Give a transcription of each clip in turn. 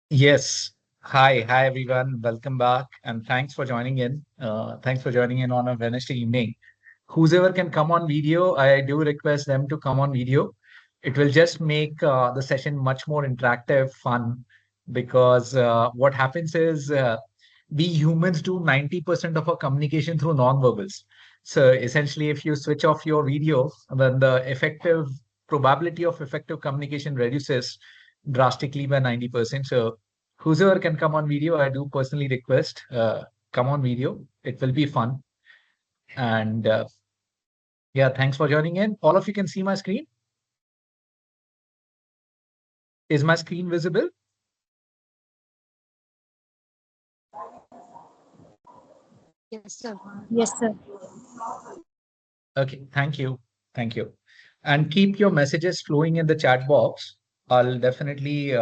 Yes. Hi everyone. Welcome back, and thanks for joining in. Thanks for joining in on a Wednesday evening. Whoever can come on video, I do request them to come on video. It will just make the session much more interactive, fun, because what happens is we humans do 90% of our communication through non-verbals. So essentially, if you switch off your video, then the effective probability of effective communication reduces drastically by 90%. So whoever can come on video, I do personally request come on video. It will be fun. And yeah, thanks for joining in. All of you can see my screen. Is my screen visible? Yes, sir. Yes, sir. Okay, thank you. Thank you. And keep your messages flowing in the chat box. I'll definitely,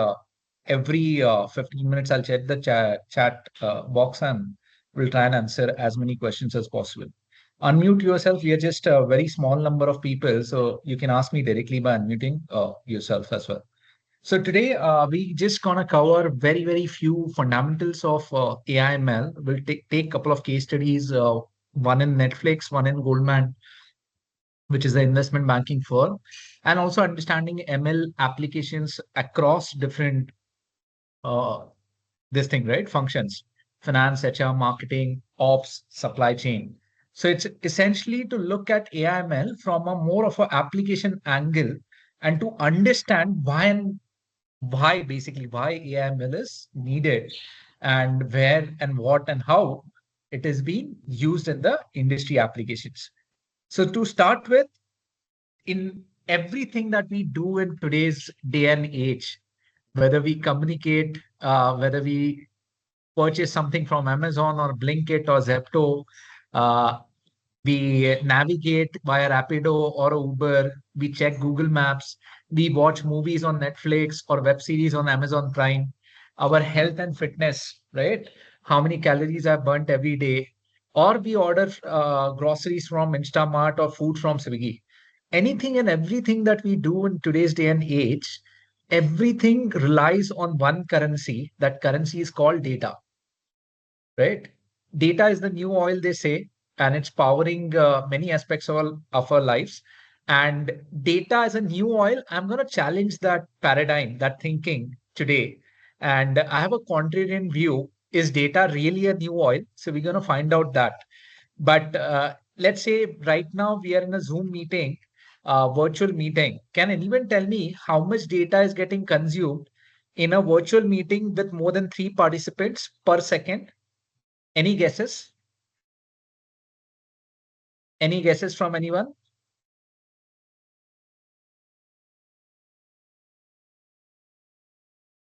every 15 minutes, I'll check the chat box and we'll try and answer as many questions as possible. Unmute yourself. We are just a very small number of people, so you can ask me directly by unmuting yourself as well. So today, we just gonna cover very few fundamentals of AI/ML. We'll take a couple of case studies, one in Netflix, one in Goldman, which is the investment banking firm, and also understanding ML applications across different uh, this thing, right? Functions, finance, HR, marketing, ops, supply chain. So it's essentially to look at AI/ML from a more of an application angle and to understand why basically why AI/ML is needed and where and what and how it is being used in the industry applications. So to start with, in everything that we do in today's day and age, whether we communicate, whether we purchase something from Amazon or Blinkit or Zepto, uh, we navigate via Rapido or Uber, we check Google Maps, we watch movies on Netflix or web series on Amazon Prime, our health and fitness, right? How many calories are burnt every day, or we order groceries from Instamart or food from Swiggy. Anything and everything that we do in today's day and age, everything relies on one currency. That currency is called data, right? Data is the new oil, they say, and it's powering many aspects of our lives. And data is a new oil. I'm going to challenge that paradigm, that thinking today. And I have a contrarian view. Is data really a new oil? So we're going to find out that. But let's say right now we are in a Zoom meeting, virtual meeting. Can anyone tell me how much data is getting consumed in a virtual meeting with more than three participants per second? Any guesses? Any guesses from anyone?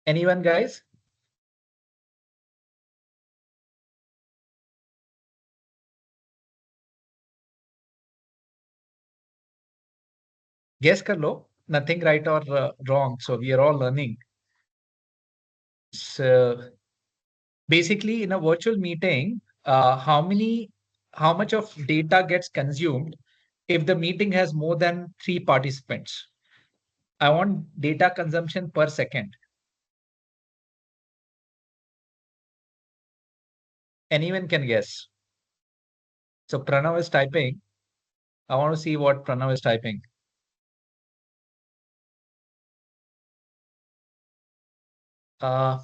Anyone, guys? Guess kar lo. Nothing right or wrong. So we are all learning. So basically, in a virtual meeting, how much of data gets consumed if the meeting has more than three participants? I want data consumption per second. Anyone can guess. So Pranav is typing. I want to see what Pranav is typing. Uh,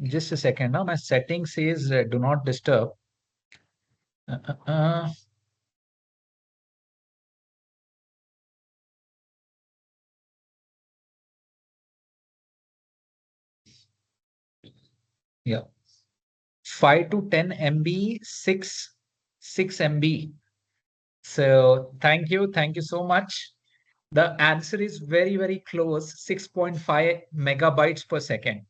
just a second. Now my setting says do not disturb. Uh, uh, uh, yeah. 5 to 10 MB, 6 MB. So thank you so much. The answer is very close, 6.5 megabytes per second.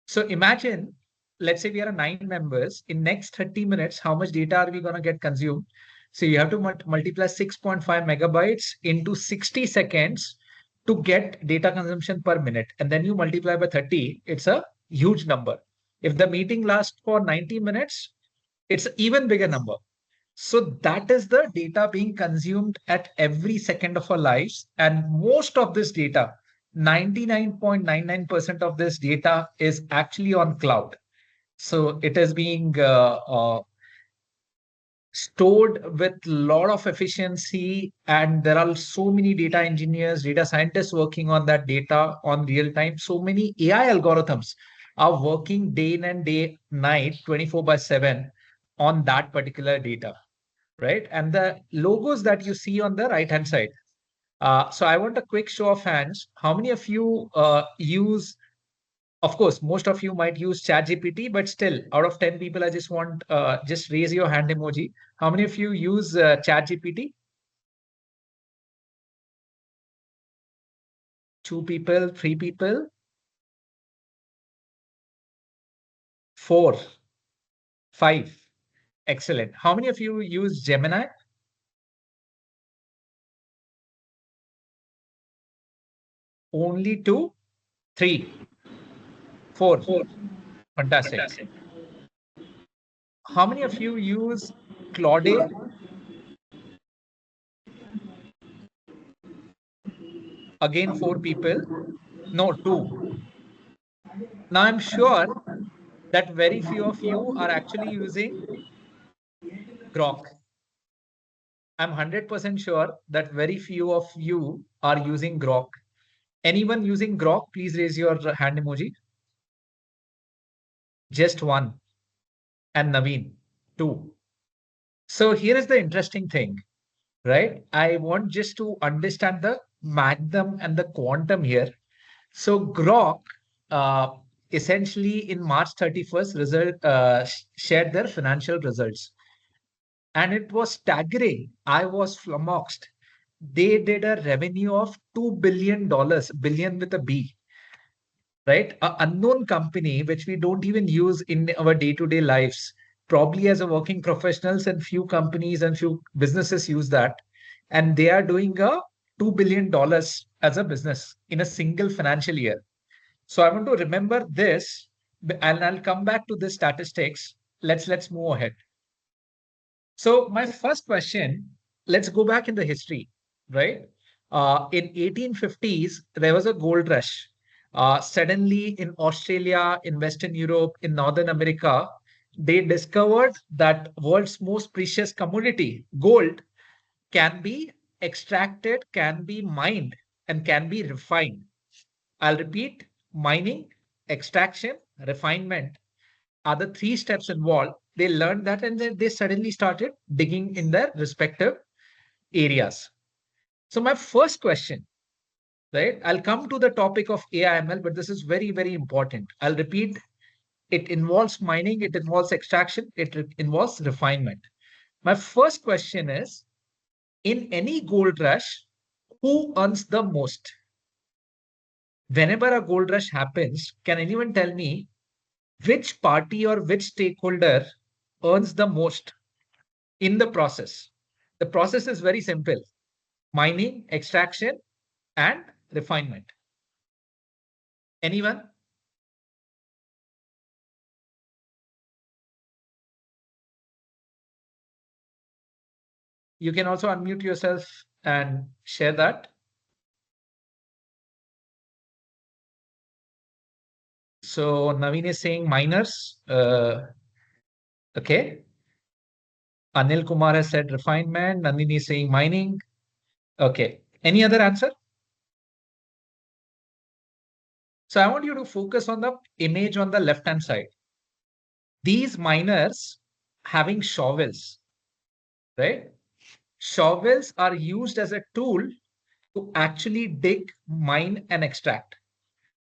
So imagine, let's say we are nine members. In next 30 minutes, how much data are we going to get consumed? So you have to multiply 6.5 megabytes into 60 seconds to get data consumption per minute. And then you multiply by 30, it's a huge number. If the meeting lasts for 90 minutes, it's an even bigger number. So that is the data being consumed at every second of our lives. And most of this data 99.99% of this data is actually on cloud. So it is being stored with a lot of efficiency, and there are so many data engineers, data scientists working on that data on real time. So many AI algorithms are working day in and day night 24 by 7 on that particular data, right? And the logos that you see on the right hand side, so I want a quick show of hands. How many of you use, of course, most of you might use ChatGPT, but still, out of 10 people, I just want, just raise your hand emoji. How many of you use ChatGPT? Two people, three people, four, five. Excellent. How many of you use Gemini? Only two, three, four. Fantastic. How many of you use Claude? Again, four people. No, two. Now I'm sure that very few of you are actually using Grok. I'm 100% sure that very few of you are using Grok. Anyone using Grok, please raise your hand emoji. Just one. And Naveen, two. So here is the interesting thing, right? I want just to understand the magnum and the quantum here. So Grok, uh, essentially in March 31st, shared their financial results. And it was staggering. I was flummoxed. They did a revenue of $2 billion, billion with a B, right? A unknown company which we don't even use in our day-to-day lives. Probably as a working professionals, and few companies and few businesses use that. And they are doing a $2 billion as a business in a single financial year. So I want to remember this, and I'll come back to the statistics. Let's move ahead. So my first question, let's go back in the history, right? In 1850s, there was a gold rush. Suddenly in Australia, in Western Europe, in Northern America, they discovered that world's most precious commodity, gold, can be extracted, can be mined, and can be refined. I'll repeat: mining, extraction, refinement are the three steps involved. They learned that, and then they suddenly started digging in their respective areas. So my first question, right? I'll come to the topic of AIML, but this is very, very important. I'll repeat: it involves mining, it involves extraction, involves refinement. My first question is, in any gold rush, who earns the most? Whenever a gold rush happens, can anyone tell me which party or which stakeholder earns the most in the process? The process is very simple: mining, extraction, and refinement. Anyone? You can also unmute yourself and share that. So Naveen is saying miners. Okay. Anil Kumar has said refinement. Nandini is saying mining. Okay. Any other answer? So I want you to focus on the image on the left hand side. These miners having shovels, right? Shovels are used as a tool to actually dig, mine, and extract.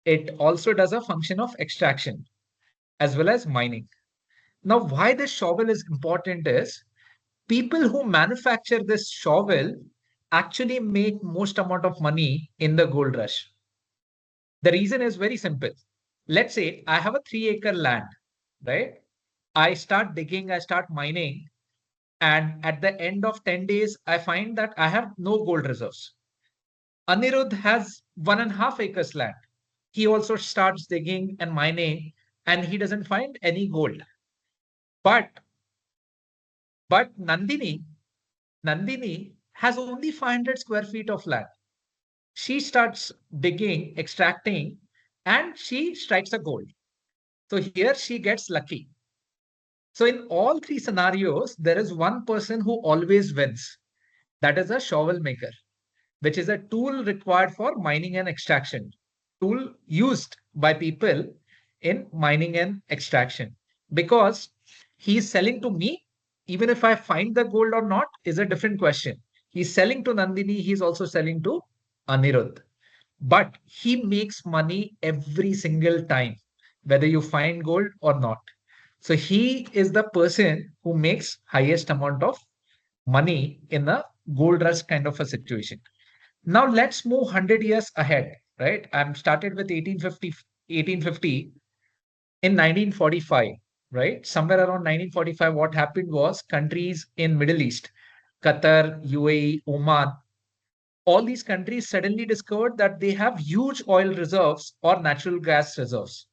It also does a function of extraction as well as mining. Now, why this shovel is important is people who manufacture this shovel actually make most amount of money in the gold rush. The reason is very simple. Let's say I have a 3 acre land, right? I start digging, I start mining, and at the end of 10 days, I find that I have no gold reserves. Anirudh has 1.5 acres land. He also starts digging and mining, and he doesn't find any gold. But but Nandini has only 500 square feet of land. She starts digging, extracting, and she strikes a gold. So here she gets lucky. So in all three scenarios, there is one person who always wins. That is a shovel maker, which is a tool required for mining and extraction. Tool used by people in mining and extraction. Because he's selling to me, even if I find the gold or not, is a different question. He's selling to Nandini, he's also selling to Anirudh. But he makes money every single time, whether you find gold or not. So he is the person who makes highest amount of money in a gold rush kind of a situation. Now let's move 100 years ahead, right? I'm started with 1850 in 1945, right? Somewhere around 1945, what happened was countries in Middle East, Qatar, UAE, Oman, all these countries suddenly discovered that they have huge oil reserves or natural gas reserves.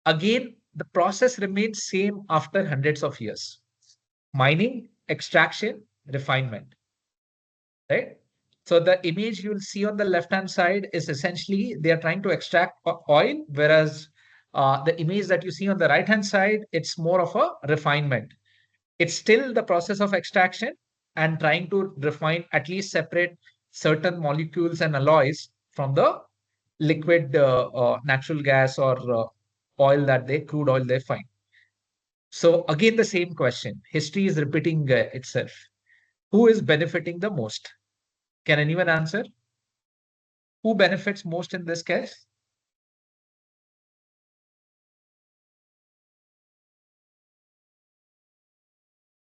Again, the process remains same after hundreds of years. Mining, extraction, refinement, right? So the image you'll see on the left-hand side is essentially they are trying to extract oil, whereas the image that you see on the right-hand side, it's more of a refinement. It's still the process of extraction and trying to refine, at least separate certain molecules and alloys from the liquid natural gas or oil that they crude oil they find. So again, the same question. History is repeating itself. Who is benefiting the most? Can anyone answer? Who benefits most in this case?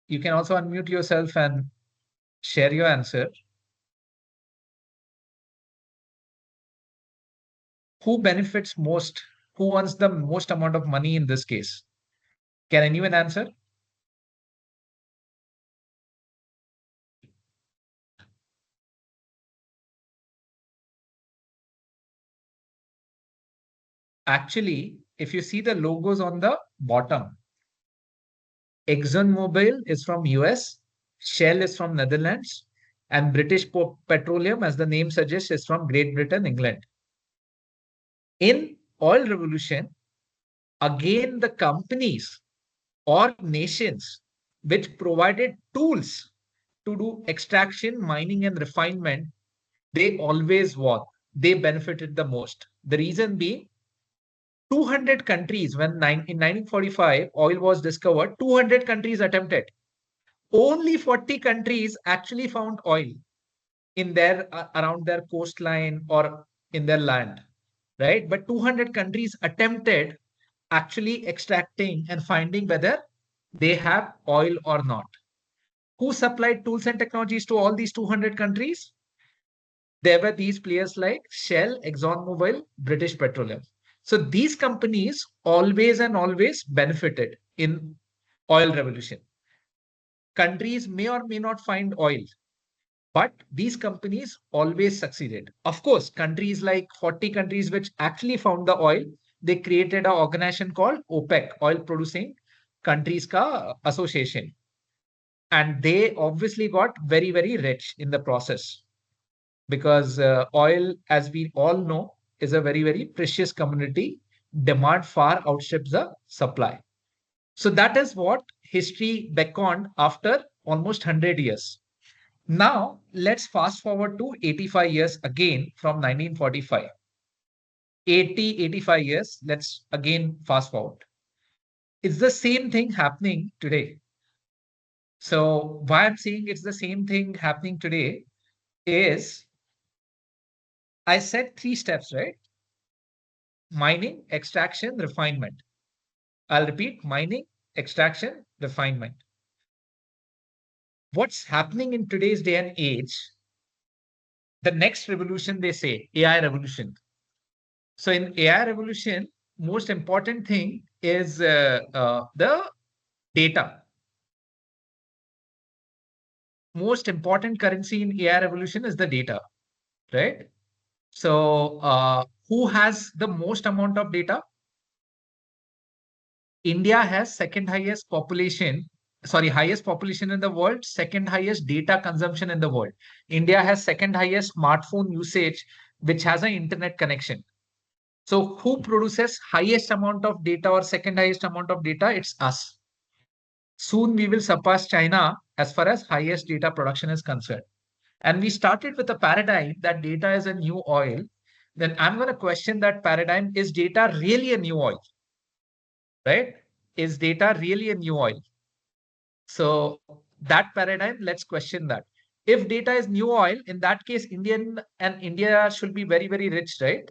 You can also unmute yourself and share your answer. Who benefits most? Who earns the most amount of money in this case? Can anyone answer? Actually, if you see the logos on the bottom, ExxonMobil is from US, Shell is from Netherlands, and British Petroleum, as the name suggests, is from Great Britain, England. In oil revolution, again the companies or nations which provided tools to do extraction, mining, and refinement, they always won. They benefited the most. The reason being 200 countries, in 1945 oil was discovered, 200 countries attempted. Only 40 countries actually found oil in their around their coastline or in their land, right? But 200 countries attempted actually extracting and finding whether they have oil or not. Who supplied tools and technologies to all these 200 countries? There were these players like Shell, ExxonMobil, British Petroleum. So these companies always and always benefited in oil revolution. Countries may or may not find oil, but these companies always succeeded. Of course, countries like 40 countries which actually found the oil, they created an organization called OPEC, Oil Producing Countries Ka Association. And they obviously got very, very rich in the process because oil, as we all know, is a very, very precious commodity. Demand far outstrips the supply. So that is what history beckoned after almost 100 years. Now, let's fast forward to 85 years again from 1945. 80, 85 years, let's again fast forward. It's the same thing happening today. So, why I'm saying it's the same thing happening today is I said three steps, right? Mining, extraction, refinement. I'll repeat mining, extraction, refinement. What's happening in today's day and age? The next revolution, they say, AI revolution. So in AI revolution, most important thing is the data. Most important currency in AI revolution is the data, right? So who has the most amount of data? India has second highest population sorry, highest population in the world, second highest data consumption in the world. India has second highest smartphone usage, which has an internet connection. So who produces highest amount of data or second highest amount of data? It's us. Soon we will surpass China as far as highest data production is concerned. And we started with a paradigm that data is a new oil. Then I'm going to question that paradigm. Is data really a new oil? Right? Is data really a new oil? So that paradigm, let's question that. If data is new oil, in that case, India should be very, very rich, right?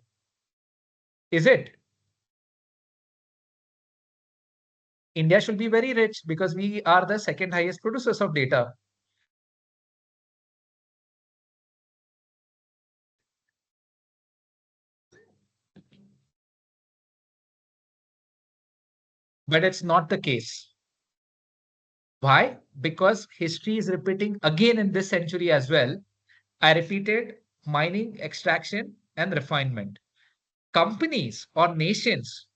Is it? India should be very rich because we are the second highest producers of data. But it's not the case. Why? Because history is repeating again in this century as well. I repeated mining, extraction, and refinement. Companies or nations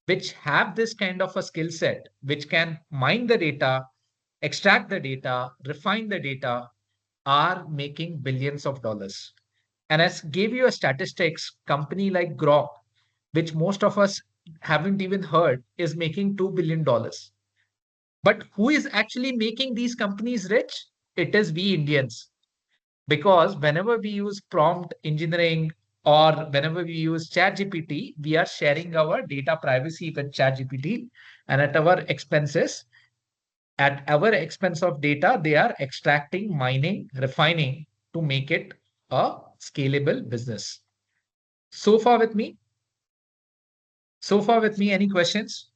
which have this kind of a skill set, which can mine the data, extract the data, refine the data, are making billions of dollars. And as gave you a statistics, company like Grok, which most of us haven't even heard, is making $2 billion. But who is actually making these companies rich? It is we Indians. Because whenever we use prompt engineering or whenever we use ChatGPT, we are sharing our data privacy with ChatGPT, and at our expense of data, they are extracting, mining, refining to make it a scalable business. So far with me? So far with me, any questions?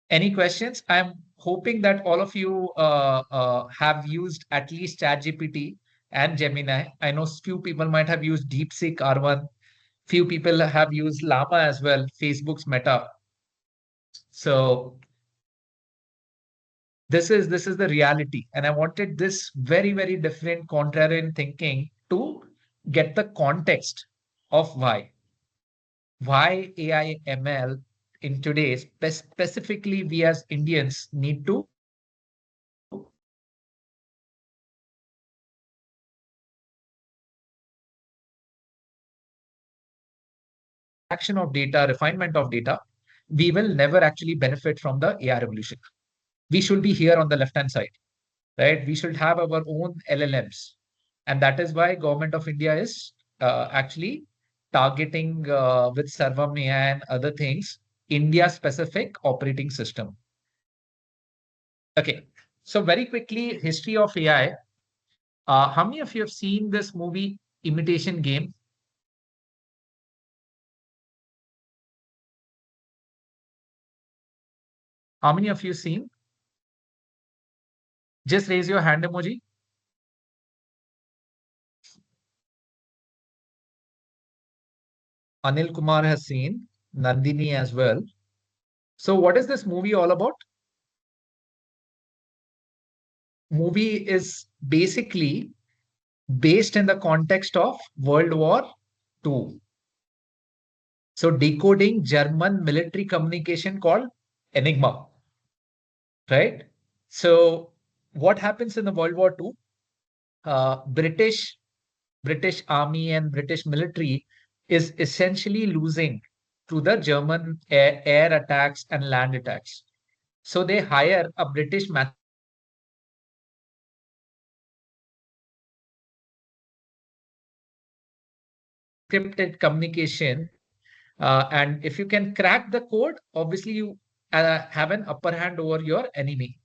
Any questions? I'm hoping that all of you have used at least ChatGPT and Gemini. I know few people might have used DeepSeek R1. Few people have used Llama as well, Facebook's Meta. So this is the reality, and I wanted this very, very different contrarian thinking to get the context of why AI ML in today's specifically we as Indians need to action of data, refinement of data, we will never actually benefit from the AI revolution. We should be here on the left hand side, right? We should have our own LLMs, and that is why Government of India is actually targeting with Sarvam AI and other things India specific operating system. Okay, so very quickly, history of AI. How many of you have seen this movie Imitation Game? How many of you seen? Just raise your hand emoji. Anil Kumar has seen, Nandini as well. So what is this movie all about? Movie is basically based in the context of World War II. So decoding German military communication called Enigma, right? So what happens in the World War II? British Army and British military is essentially losing to the German air attacks and land attacks. So they hire a British scripted communication. And if you can crack the code, obviously you have an upper hand over your enemy.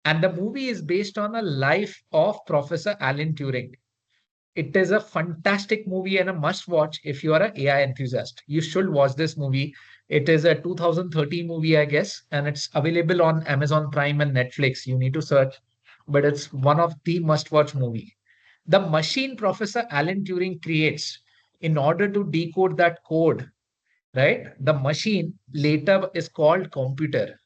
And the movie is based on a life of Professor Alan Turing. It is a fantastic movie and a must watch if you are an AI enthusiast. You should watch this movie. It is a 2013 movie, I guess, and it's available on Amazon Prime and Netflix. You need to search, but it's one of the must watch movie. The machine Professor Alan Turing creates in order to decode that code, right? The machine later is called computer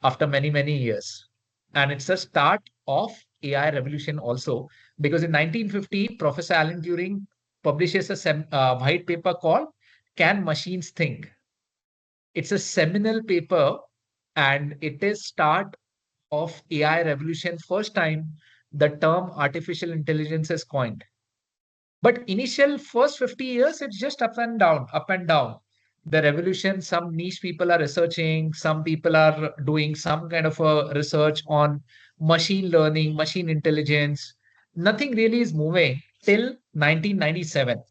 after many, many years. And it's a start of AI revolution also, because in 1950, Professor Alan Turing publishes a white paper called Can Machines Think? It's a seminal paper and it is start of AI revolution. First time the term artificial intelligence is coined. But initial first 50 years, it's just up and down, up and down. The revolution, some niche people are researching, some people are doing some kind of a research on machine learning, machine intelligence. Nothing really is moving till 1997.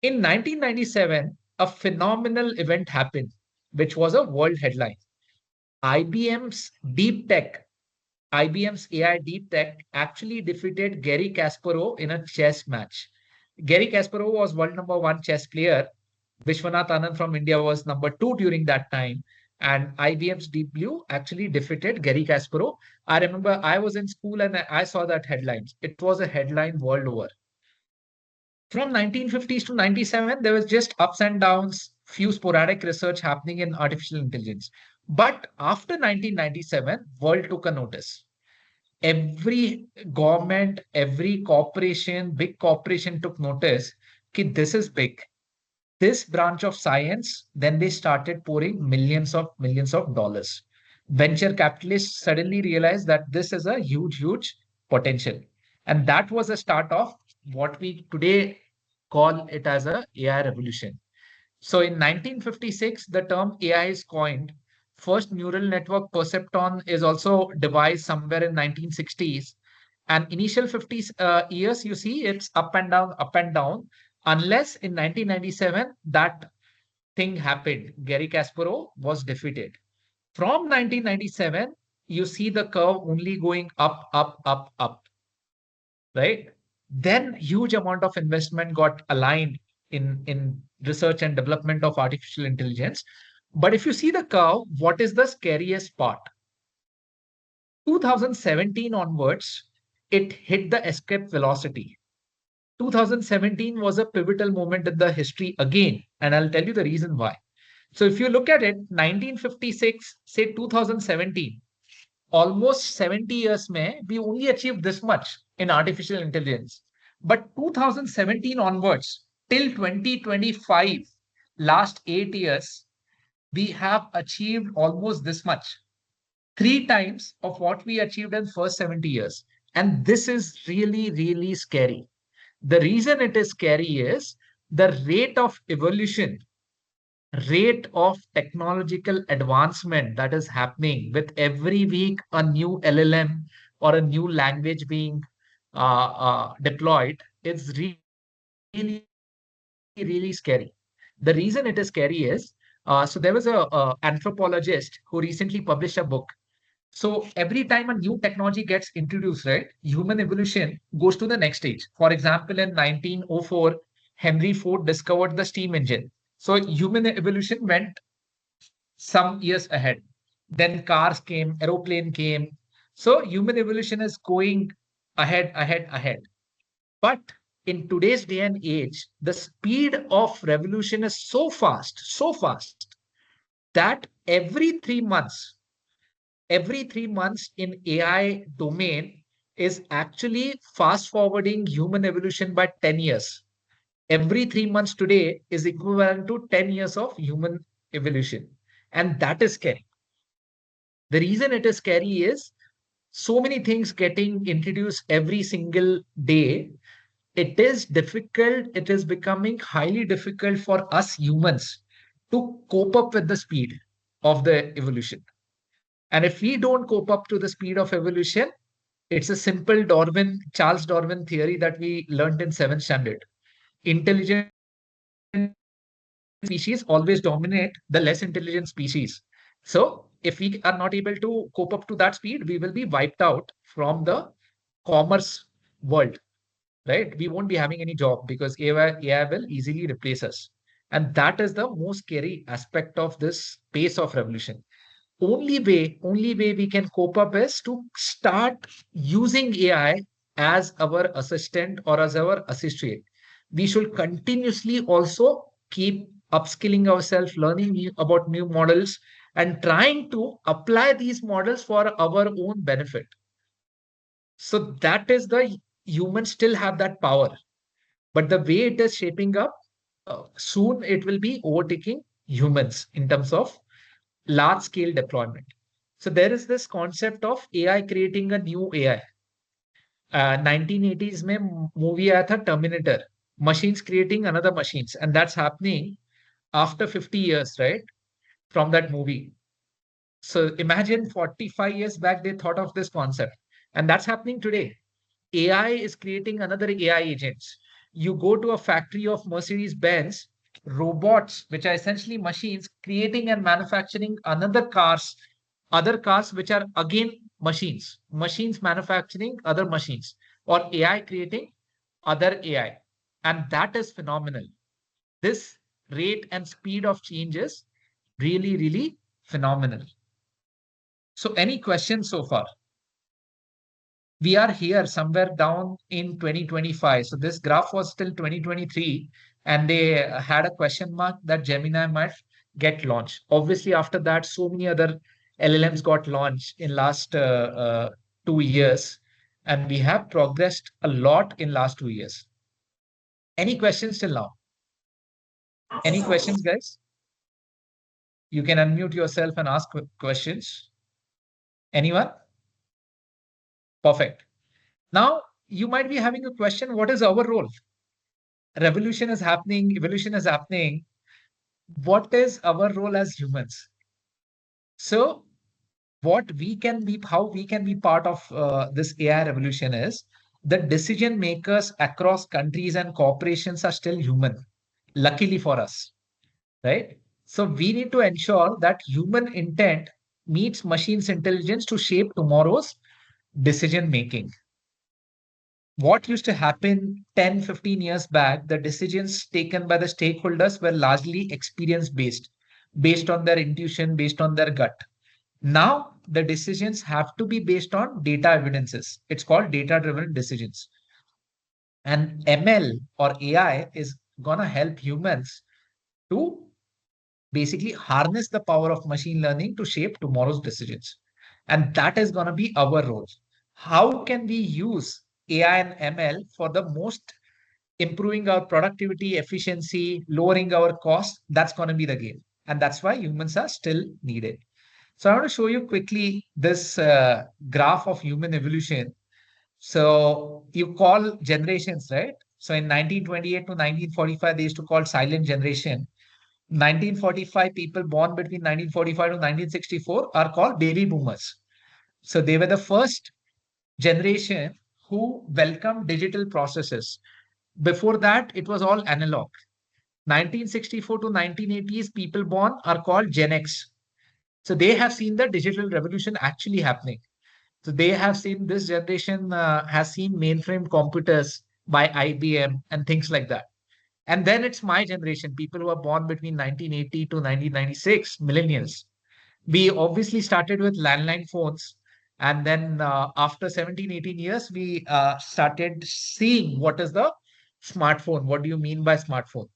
In 1997, a phenomenal event happened, which was a world headline. IBM's deep tech IBM's AI deep tech actually defeated Gary Kasparov in a chess match. Gary Kasparov was world number one chess player. Vishwanath Anand from India was number two during that time. And IBM's Deep Blue actually defeated Gary Kasparov. I remember I was in school and I saw that headlines. It was a headline world over. From 1950s to 97, there was just ups and downs, few sporadic research happening in artificial intelligence. But after 1997, world took a notice. Every government, every corporation, big corporation took notice that this is big. This branch of science, then they started pouring millions of dollars. Venture capitalists suddenly realized that this is a huge, huge potential. And that was the start of what we today call it as a AI revolution. So in 1956, the term AI is coined. First neural network perceptron is also devised somewhere in 1960s. And initial 50 years, you see it's up and down, unless in 1997 that thing happened. Gary Kasparov was defeated. From 1997, you see the curve only going up, up, up, up, right? Then huge amount of investment got aligned in research and development of artificial intelligence. But if you see the curve, what is the scariest part? 2017 onwards, it hit the escape velocity. 2017 was a pivotal moment in the history again, and I'll tell you the reason why. So if you look at it, 1956, say 2017, almost 70 years may we only achieved this much in artificial intelligence. But 2017 onwards till 2025, last 8 years, we have achieved almost this much, three times of what we achieved in first 70 years. And this is really, really scary. The reason it is scary is the rate of evolution, rate of technological advancement that is happening with every week a new LLM or a new language being deployed is really, really scary. The reason it is scary is so there was a anthropologist who recently published a book. So every time a new technology gets introduced, right, human evolution goes to the next stage. For example, in 1904, Henry Ford discovered the steam engine. So human evolution went some years ahead. Then cars came, aeroplane came. So human evolution is going ahead, ahead, ahead. But in today's day and age, the speed of revolution is so fast that every 3 months in AI domain is actually fast forwarding human evolution by 10 years. Every 3 months today is equivalent to 10 years of human evolution. And that is scary. The reason it is scary is so many things getting introduced every single day. It is difficult, it is becoming highly difficult for us humans to cope up with the speed of the evolution. And if we don't cope up to the speed of evolution, it's a simple Charles Darwin theory that we learned in seventh standard. Intelligent species always dominate the less intelligent species. So if we are not able to cope up to that speed, we will be wiped out from the commerce world, right? We won't be having any job because AI will easily replace us. And that is the most scary aspect of this pace of revolution. Only way we can cope up is to start using AI as our assistant or as our associate. We should continuously also keep upskilling ourselves, learning about new models, and trying to apply these models for our own benefit. So that is the humans still have that power. But the way it is shaping up, soon it will be overtaking humans in terms of large scale deployment. So there is this concept of AI creating a new AI. 1980s में movie आया था Terminator, machines creating another machines, and that's happening after 50 years, right, from that movie. So imagine 45 years back they thought of this concept, and that's happening today. AI is creating another AI agents. You go to a factory of Mercedes Benz, robots, which are essentially machines, creating and manufacturing another cars, other cars, which are again machines, machines manufacturing other machines, or AI creating other AI. And that is phenomenal. This rate and speed of change is really, really phenomenal. So, any questions so far? We are here somewhere down in 2025. So this graph was still 2023, and they had a question mark that Gemini might get launched. Obviously, after that, so many other LLMs got launched in last 2 years, and we have progressed a lot in last 2 years. Any questions till now? Any questions, guys? You can unmute yourself and ask questions. Anyone? Perfect. Now, you might be having a question, what is our role? Revolution is happening, evolution is happening. What is our role as humans? So, what we can be, how we can be part of this AI revolution is the decision makers across countries and corporations are still human, luckily for us, right? So, we need to ensure that human intent meets machines' intelligence to shape tomorrow's decision making. What used to happen 10, 15 years back, the decisions taken by the stakeholders were largely experience based, based on their intuition, based on their gut. Now, the decisions have to be based on data evidences. It's called data driven decisions. And ML or AI is going to help humans to basically harness the power of machine learning to shape tomorrow's decisions. And that is going to be our role. How can we use AI and ML for the most improving our productivity, efficiency, lowering our cost? That's going to be the game. And that's why humans are still needed. So I want to show you quickly this graph of human evolution. So you call generations, right? So in 1928 to 1945, they used to call silent generation. 1945 people born between 1945 to 1964 are called baby boomers. So they were the first generation who welcomed digital processes. Before that, it was all analog. 1964 to 1980s people born are called Gen X. So they have seen the digital revolution actually happening. So they have seen this generation has seen mainframe computers by IBM and things like that. And then it's my generation, people who are born between 1980 to 1996, millennials. We obviously started with landline phones. And then after 17, 18 years, we started seeing what is the smartphone. What do you mean by smartphone?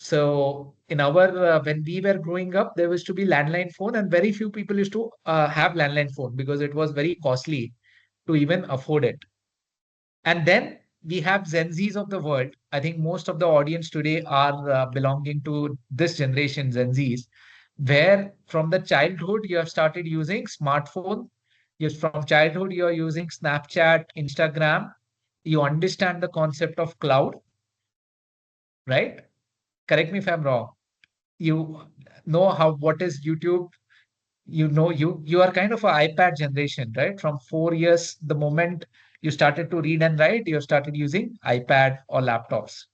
So in our when we were growing up, there used to be landline phone, and very few people used to have landline phone because it was very costly to even afford it. And then we have Gen Zs of the world. I think most of the audience today are belonging to this generation, Gen Zs, where from the childhood you have started using smartphone. Yes, from childhood you are using Snapchat, Instagram. You understand the concept of cloud, right? Correct me if I'm wrong. You know how what is YouTube. You are kind of an iPad generation, right? From 4 years, the moment you started to read and write, you started using iPad or laptops.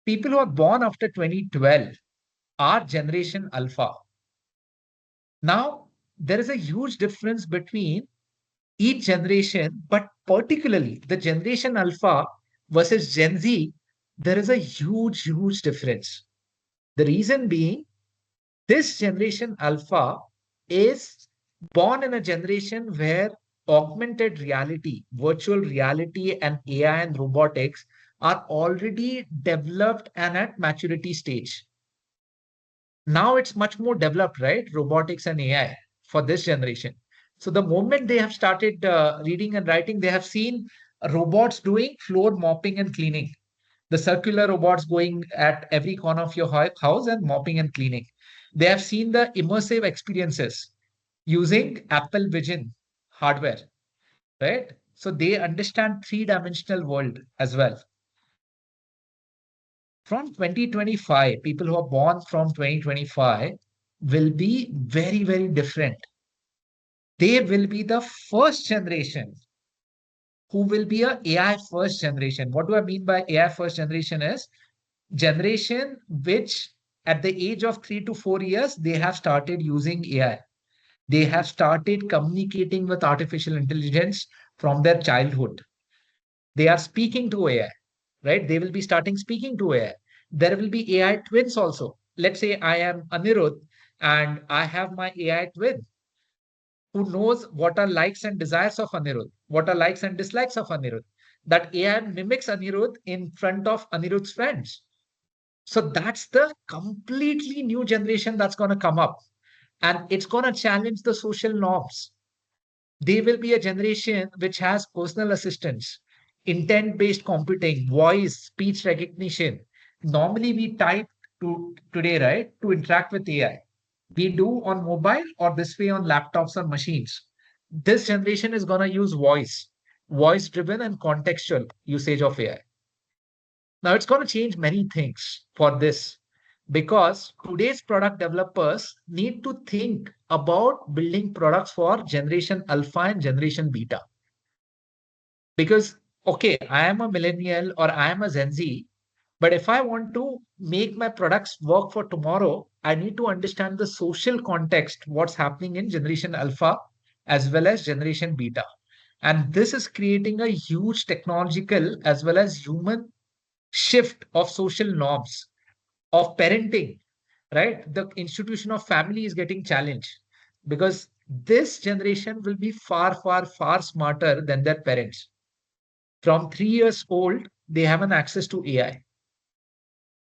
People who are born after 2012 are generation alpha. Now, there is a huge difference between each generation, but particularly the generation alpha versus Gen Z, there is a huge, huge difference. The reason being, this generation alpha is born in a generation where augmented reality, virtual reality, and AI and robotics are already developed and at maturity stage. Now it's much more developed, right? Robotics and AI for this generation. So the moment they have started reading and writing, they have seen robots doing floor mopping and cleaning, the circular robots going at every corner of your house and mopping and cleaning. They have seen the immersive experiences. using Apple Vision hardware, right? So they understand three-dimensional world as well. From 2025, people who are born from 2025 will be very, very different. They will be the first generation who will be a AI first generation. What do I mean by AI first generation is generation which at the age of 3 to 4 years, they have started using AI. They have started communicating with artificial intelligence from their childhood. They are speaking to AI, right? They will be starting speaking to AI. There will be AI twins also. Let's say I am Anirudh and I have my AI twin who knows what are likes and desires of Anirudh, what are likes and dislikes of Anirudh. That AI mimics Anirudh in front of Anirudh's friends. So that's the completely new generation that's going to come up. And it's going to challenge the social norms. They will be a generation which has personal assistants, intent based computing, voice, speech recognition. Normally, we type to today, right, to interact with AI. We do on mobile or this way on laptops or machines. This generation is going to use voice driven and contextual usage of AI. Now, it's going to change many things for this because today's product developers need to think about building products for generation alpha and generation beta. Because, okay, I am a millennial or I am a Gen Z, but if I want to make my products work for tomorrow, I need to understand the social context, what's happening in generation alpha as well as generation beta. And this is creating a huge technological as well as human shift of social norms of parenting, right? The institution of family is getting challenged because this generation will be far, far, far smarter than their parents. From 3 years old, they have an access to AI.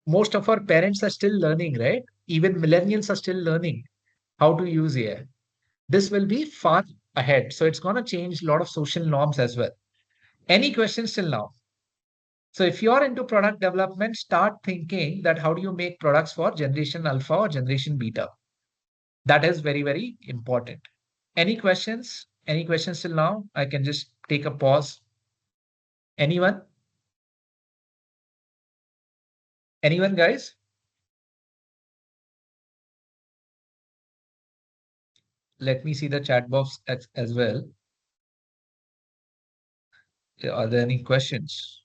Most of our parents are still learning, right? Even millennials are still learning how to use AI. This will be far ahead. So it's going to change a lot of social norms as well. Any questions till now? So if you're into product development, start thinking that how do you make products for generation alpha or generation beta? That is very, very important. Any questions? Any questions till now? I can just take a pause. Anyone? Anyone, guys? Let me see the chat box as well. Are there any questions?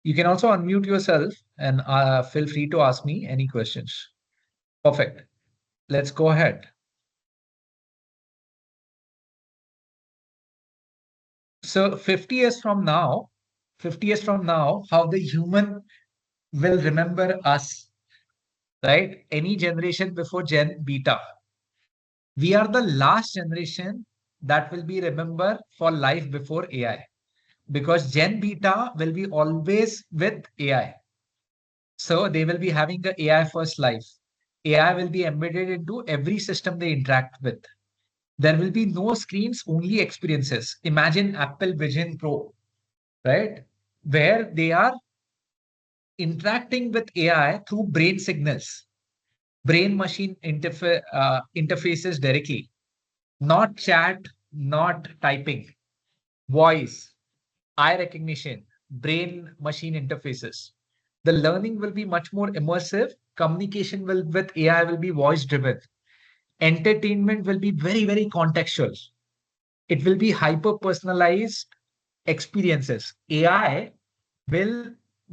You can also unmute yourself and feel free to ask me any questions. Perfect. Let's go ahead. So 50 years from now, 50 years from now, how the human will remember us, right? Any generation before Gen Beta. We are the last generation that will be remembered for life before AI because Gen Beta will be always with AI. So they will be having the AI first life. AI will be embedded into every system they interact with. There will be no screens, only experiences. Imagine Apple Vision Pro, right? Where they are interacting with AI through brain signals, brain machine interfaces directly, not chat, not typing, voice, eye recognition, brain machine interfaces. The learning will be much more immersive. Communication will with AI will be voice driven. Entertainment will be very, very contextual. It will be hyper personalized experiences. AI will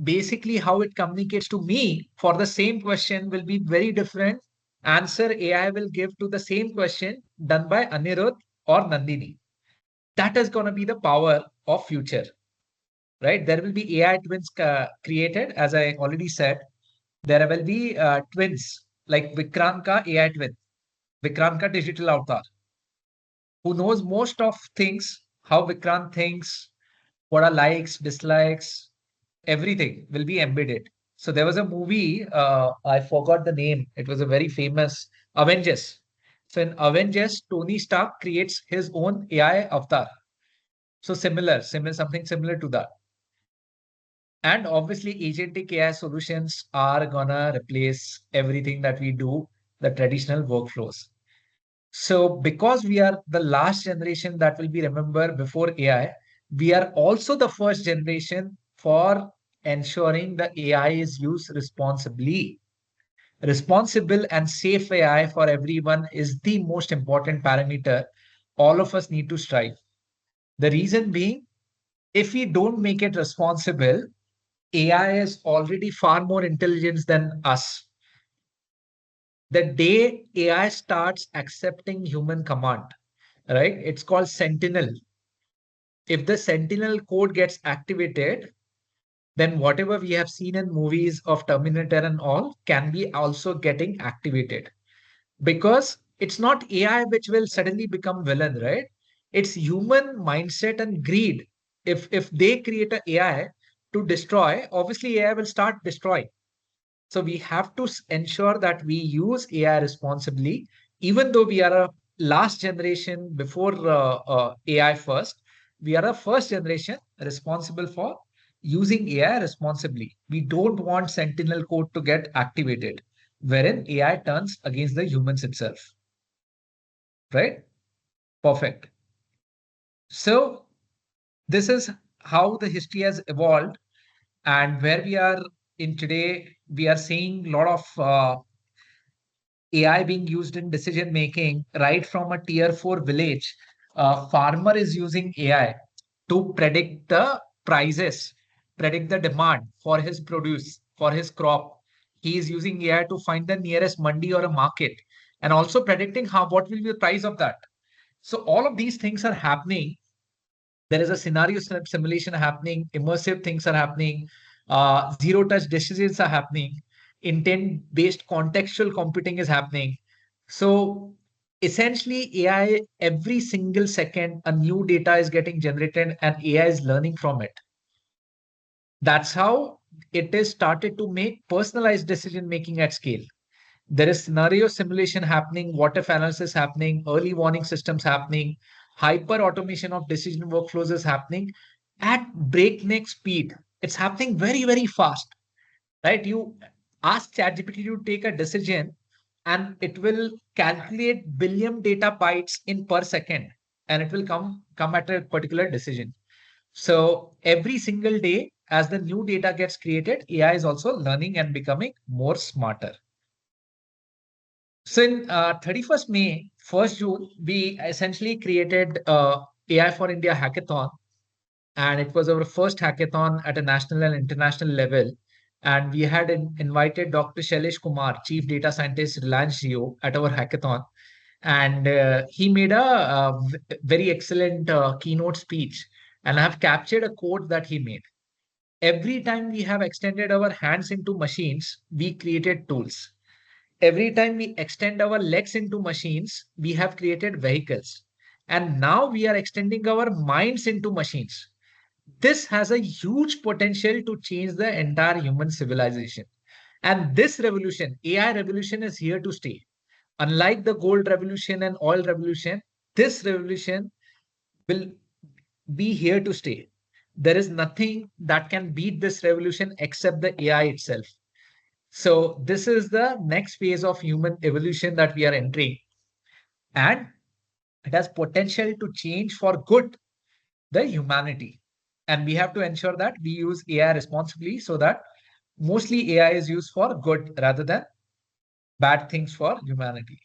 basically how it communicates to me for the same question will be very different. Answer AI will give to the same question done by Anirudh or Nandini. That is going to be the power of future, right? There will be AI twins created, as I already said. There will be twins like Vikrant ka AI twin, Vikrant ka digital avatar, who knows most of things, how Vikrant thinks, what are likes, dislikes, everything will be embedded. So there was a movie, I forgot the name. It was a very famous Avengers. So in Avengers, Tony Stark creates his own AI avatar. So something similar to that. And obviously, agentic AI solutions are gonna replace everything that we do, the traditional workflows. So because we are the last generation that will be remembered before AI, we are also the first generation for ensuring the AI is used responsibly. Responsible and safe AI for everyone is the most important parameter all of us need to strive. The reason being, if we don't make it responsible, AI is already far more intelligent than us. The day AI starts accepting human command, right? It's called Sentinel. If the Sentinel code gets activated, then whatever we have seen in movies of Terminator and all can be also getting activated. Because it's not AI which will suddenly become villain, right? It's human mindset and greed. If they create a AI to destroy, obviously AI will start destroying. So we have to ensure that we use AI responsibly, even though we are a last generation before AI first. We are a first generation responsible for using AI responsibly. We don't want Sentinel code to get activated, wherein AI turns against the humans itself. Right? Perfect. So this is how the history has evolved, and where we are in today. We are seeing a lot of AI being used in decision making, right from a tier 4 village. A farmer is using AI to predict the prices, predict the demand for his produce, for his crop. He is using AI to find the nearest mandi or a market, and also predicting how what will be the price of that. So all of these things are happening. There is a scenario simulation happening, immersive things are happening, zero touch decisions are happening, intent based contextual computing is happening. So essentially, AI, every single second, a new data is getting generated and AI is learning from it. That's how it is started to make personalized decision making at scale. There is scenario simulation happening, what if analysis happening, early warning systems happening, hyper automation of decision workflows is happening at breakneck speed. It's happening very, very fast, right? You ask ChatGPT to take a decision and it will calculate billion data bytes in per second, and it will come at a particular decision. So every single day, as the new data gets created, AI is also learning and becoming more smarter. So in 31st May, 1st June, we essentially created AI for India hackathon. And it was our first hackathon at a national and international level. And we had invited Dr. Shailesh Kumar, Chief Data Scientist, Reliance Jio, at our hackathon. And he made a very excellent keynote speech. And I have captured a quote that he made. Every time we have extended our hands into machines, we created tools. Every time we extend our legs into machines, we have created vehicles. And now we are extending our minds into machines. This has a huge potential to change the entire human civilization. And this revolution, AI revolution, is here to stay. Unlike the gold revolution and oil revolution, this revolution will be here to stay. There is nothing that can beat this revolution except the AI itself. So this is the next phase of human evolution that we are entering, and it has potential to change for good the humanity. And we have to ensure that we use AI responsibly so that mostly AI is used for good rather than bad things for humanity.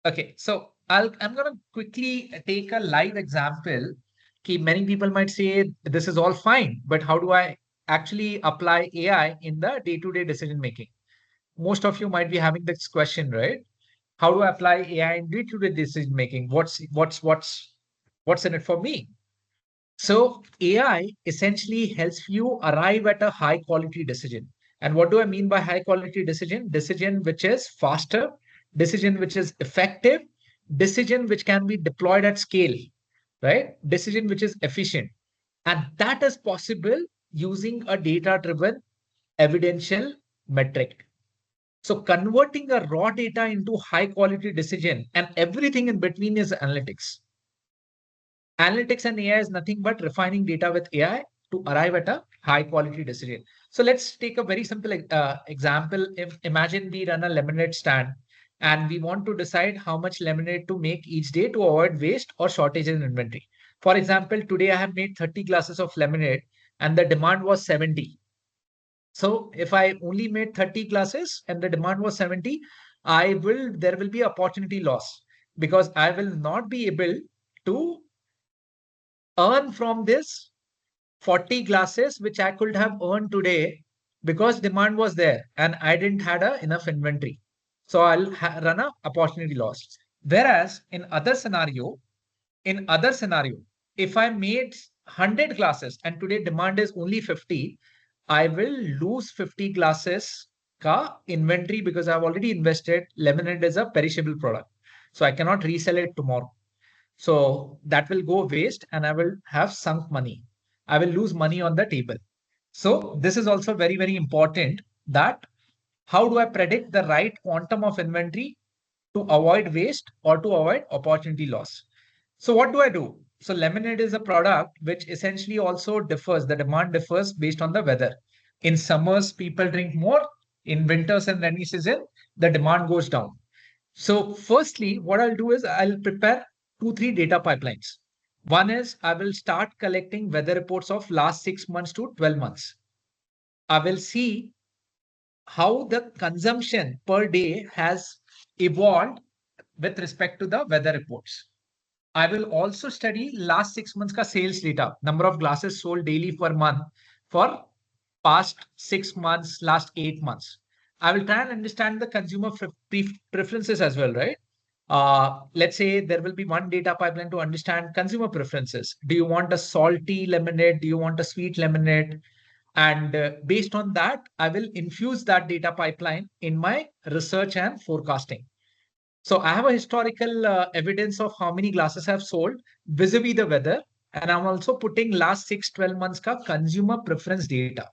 Okay, so I'm gonna quickly take a live example. Okay, many people might say this is all fine, but how do I actually apply AI in the day-to-day decision making? Most of you might be having this question, right? How do I apply AI in day-to-day decision making? What's in it for me? So AI essentially helps you arrive at a high quality decision. And what do I mean by high quality decision? Decision which is faster, decision which is effective, decision which can be deployed at scale, right? Decision which is efficient. And that is possible using a data driven evidential metric. So converting a raw data into high quality decision, and everything in between is analytics. Analytics and AI is nothing but refining data with AI to arrive at a high quality decision. So let's take a very simple example. Imagine we run a lemonade stand and we want to decide how much lemonade to make each day to avoid waste or shortage in inventory. For example, today I have made 30 glasses of lemonade and the demand was 70. So if I only made 30 glasses and the demand was 70, there will be opportunity loss because I will not be able to earn from this 40 glasses, which I could have earned today because demand was there and I didn't had enough inventory. So I'll run a opportunity loss. Whereas in other scenario, if I made 100 glasses and today demand is only 50, I will lose 50 glasses ka inventory because I've already invested. Lemonade is a perishable product. So I cannot resell it tomorrow. So that will go waste and I will have sunk money. I will lose money on the table. So this is also very, very important that how do I predict the right quantum of inventory to avoid waste or to avoid opportunity loss? So what do I do? So lemonade is a product which essentially also differs. The demand differs based on the weather. In summers, people drink more. In winters and rainy season, the demand goes down. So firstly, what I'll do is I'll prepare 2, 3 data pipelines. One is I will start collecting weather reports of last 6 months to 12 months. I will see how the consumption per day has evolved with respect to the weather reports. I will also study last 6 months ka sales data, number of glasses sold daily per month for past 6 months, last 8 months. I will try and understand the consumer preferences as well, right? Let's say there will be one data pipeline to understand consumer preferences. Do you want a salty lemonade? Do you want a sweet lemonade? And based on that, I will infuse that data pipeline in my research and forecasting. So I have a historical evidence of how many glasses I've sold vis-a-vis the weather. And I'm also putting last 6, 12 months ka consumer preference data.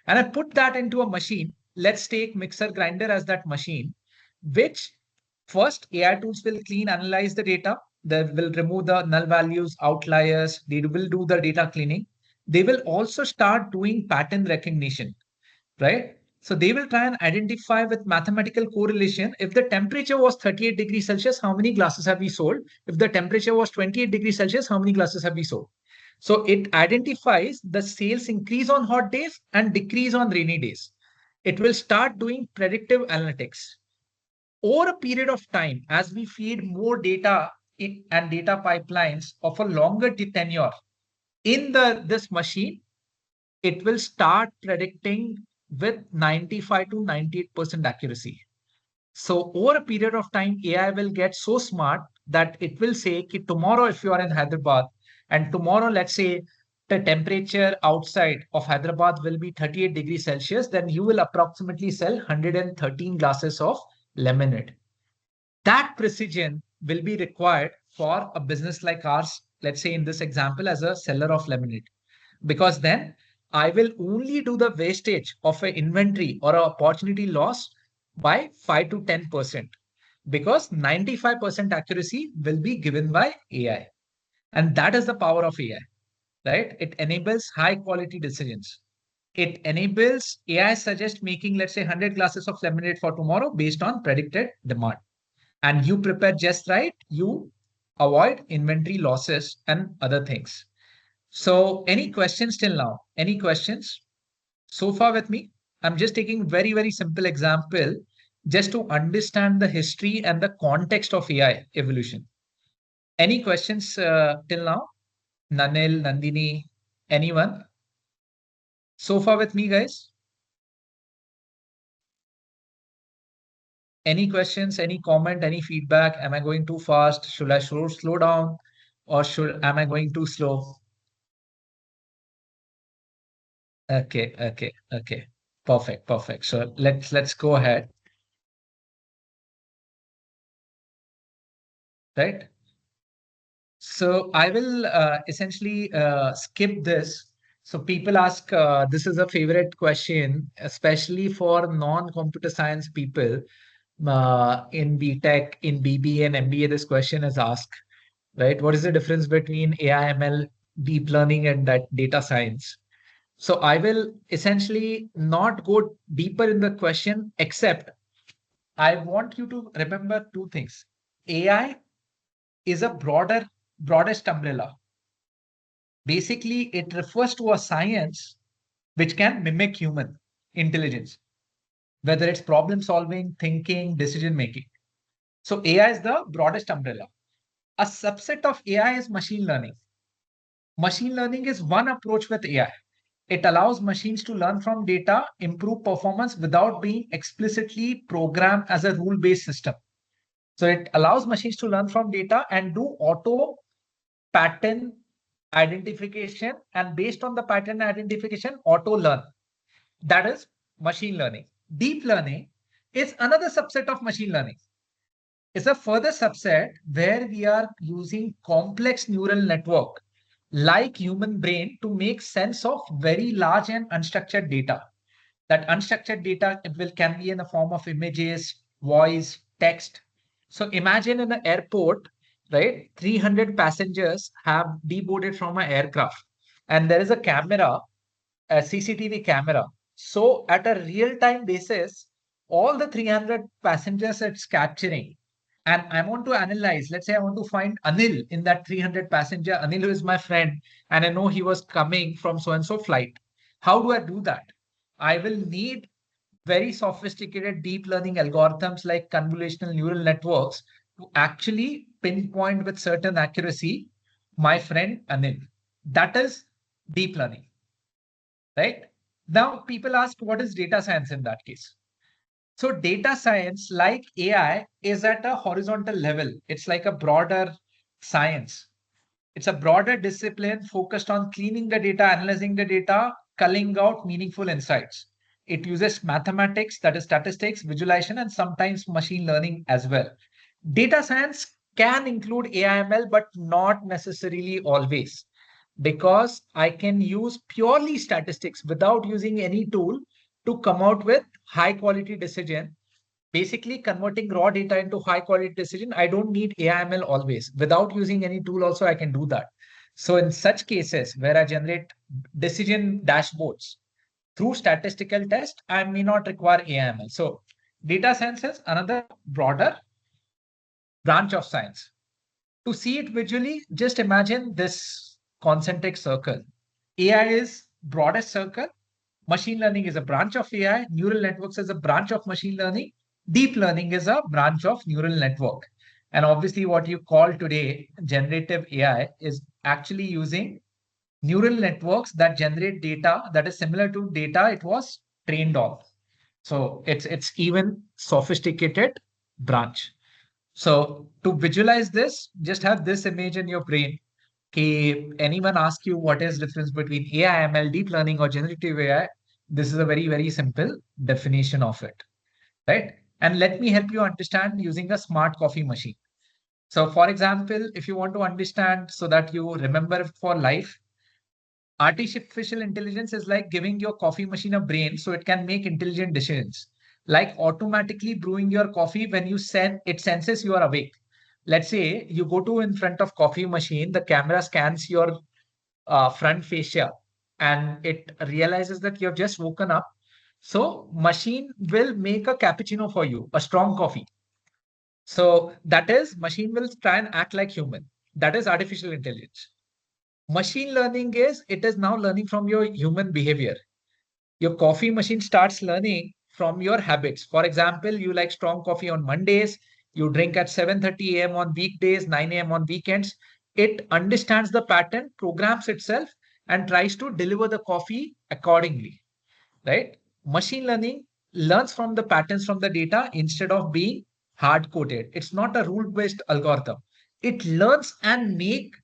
And I put that into a machine. Let's take mixer grinder as that machine, which first AI tools will clean, analyze the data. They will remove the null values, outliers. They will do the data cleaning. They will also start doing pattern recognition, right? So they will try and identify with mathematical correlation. If the temperature was 38 degrees Celsius, how many glasses have we sold? If the temperature was 28 degrees Celsius, how many glasses have we sold? So it identifies the sales increase on hot days and decrease on rainy days. It will start doing predictive analytics. Over a period of time, as we feed more data and data pipelines of a longer tenure in this machine, it will start predicting with 95 to 98% accuracy. So over a period of time, AI will get so smart that it will say that tomorrow, if you are in Hyderabad, and tomorrow, let's say the temperature outside of Hyderabad will be 38 degrees Celsius, then you will approximately sell 113 glasses of lemonade. That precision will be required for a business like ours, let's say in this example, as a seller of lemonade, because then I will only do the wastage of an inventory or an opportunity loss by 5 to 10% because 95% accuracy will be given by AI. And that is the power of AI, right? It enables high quality decisions. It enables AI suggest making, let's say, 100 glasses of lemonade for tomorrow based on predicted demand. And you prepare just right, you avoid inventory losses and other things. So any questions till now? Any questions so far with me? I'm just taking very, very simple example just to understand the history and the context of AI evolution. Any questions till now? Nanil, Nandini, anyone? So far with me, guys? Any questions, any comment, any feedback? Am I going too fast? Should I slow down? Or am I going too slow? Okay. Perfect. So let's go ahead, right? So I will essentially skip this. So people ask, this is a favorite question, especially for non-computer science people in BTech, in BBA and MBA. This question is asked, right? What is the difference between AI, ML, deep learning, and that data science? So I will essentially not go deeper in the question, except I want you to remember two things. AI is a broadest umbrella. Basically, it refers to a science which can mimic human intelligence, whether it's problem solving, thinking, decision making. So AI is the broadest umbrella. A subset of AI is machine learning. Machine learning is one approach with AI. It allows machines to learn from data, improve performance without being explicitly programmed as a rule-based system. So it allows machines to learn from data and do auto pattern identification, and based on the pattern identification, auto learn. That is machine learning. Deep learning is another subset of machine learning. It's a further subset where we are using complex neural network like human brain to make sense of very large and unstructured data. That unstructured data can be in the form of images, voice, text. So imagine in an airport, right? 300 passengers have deboarded from an aircraft, and there is a camera, a CCTV camera. So at a real-time basis, all the 300 passengers it's capturing. And I want to analyze, let's say I want to find Anil in that 300 passenger. Anil is my friend, and I know he was coming from so-and-so flight. How do I do that? I will need very sophisticated deep learning algorithms like convolutional neural networks to actually pinpoint with certain accuracy my friend Anil. That is deep learning, right? Now, people ask, what is data science in that case? So, data science, like AI, is at a horizontal level. It's like a broader science. It's a broader discipline focused on cleaning the data, analyzing the data, culling out meaningful insights. It uses mathematics, that is statistics, visualization, and sometimes machine learning as well. Data science can include AI/ML, but not necessarily always, because I can use purely statistics without using any tool to come out with high quality decision. Basically converting raw data into high quality decision. I don't need AI/ML always. Without using any tool also, I can do that. So in such cases where I generate decision dashboards through statistical test, I may not require AI/ML. So data science is another broader branch of science. To see it visually, just imagine this concentric circle. AI is broadest circle. Machine learning is a branch of AI. Neural networks is a branch of machine learning. Deep learning is a branch of neural network. And obviously, what you call today generative AI is actually using neural networks that generate data that is similar to data it was trained on. So it's even sophisticated branch. So to visualize this, just have this image in your brain. Okay, anyone ask you what is difference between AI, ML, deep learning, or generative AI? This is a very, very simple definition of it, right? And let me help you understand using a smart coffee machine. So for example, if you want to understand so that you remember for life, artificial intelligence is like giving your coffee machine a brain so it can make intelligent decisions, like automatically brewing your coffee when you send it senses you are awake. Let's say you go to in front of coffee machine, the camera scans your front fascia and it realizes that you have just woken up. So machine will make a cappuccino for you, a strong coffee. So that is machine will try and act like human. That is artificial intelligence. Machine learning is it is now learning from your human behavior. Your coffee machine starts learning from your habits. For example, you like strong coffee on Mondays, you drink at 7:30 a.m. on weekdays, 9 a.m. on weekends. It understands the pattern, programs itself, and tries to deliver the coffee accordingly, right? Machine learning learns from the patterns from the data instead of being hard coded. It's not a rule based algorithm. It learns and make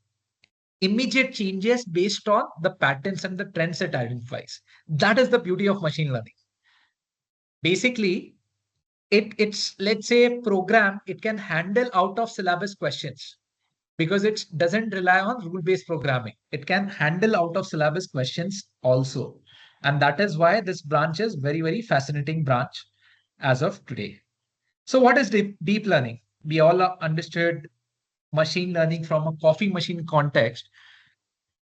immediate changes based on the patterns and the trends it identifies. That is the beauty of machine learning. Basically, it's let's say a program, it can handle out of syllabus questions because it doesn't rely on rule based programming. It can handle out of syllabus questions also. And that is why this branch is very, very fascinating branch as of today. So what is deep learning? We all understood machine learning from a coffee machine context.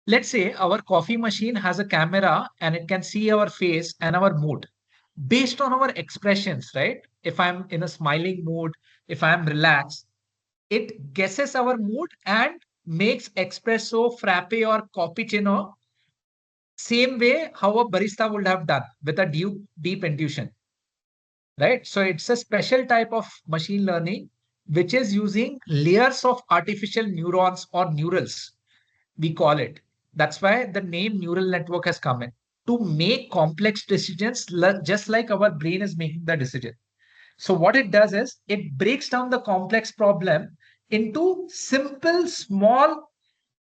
Let's say our coffee machine has a camera and it can see our face and our mood based on our expressions, right? if I'm in a smiling mood, if I'm relaxed, it guesses our mood and makes espresso, frappe, or cappuccino same way how a barista would have done with a deep intuition, right? So it's a special type of machine learning which is using layers of artificial neurons or neurals, we call it. That's why the name neural network has come in to make complex decisions just like our brain is making the decision. So what it does is it breaks down the complex problem into simple, small,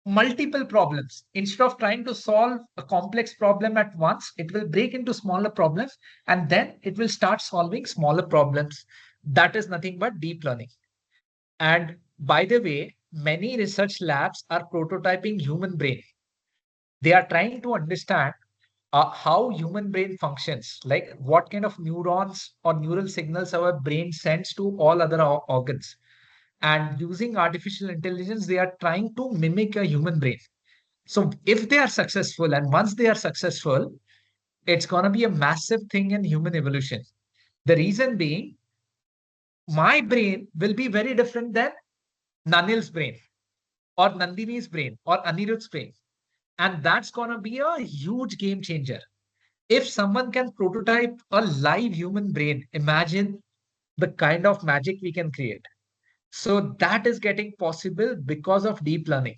multiple problems. Instead of trying to solve a complex problem at once, it will break into smaller problems and then it will start solving smaller problems. That is nothing but deep learning. And by the way, many research labs are prototyping human brain. They are trying to understand how human brain functions, like what kind of neurons or neural signals our brain sends to all other organs. And using artificial intelligence, they are trying to mimic a human brain. So if they are successful, and once they are successful, it's going to be a massive thing in human evolution. The reason being, my brain will be very different than Nanil's brain or Nandini's brain or Anirudh's brain. And that's going to be a huge game changer. If someone can prototype a live human brain, imagine the kind of magic we can create. So that is getting possible because of deep learning,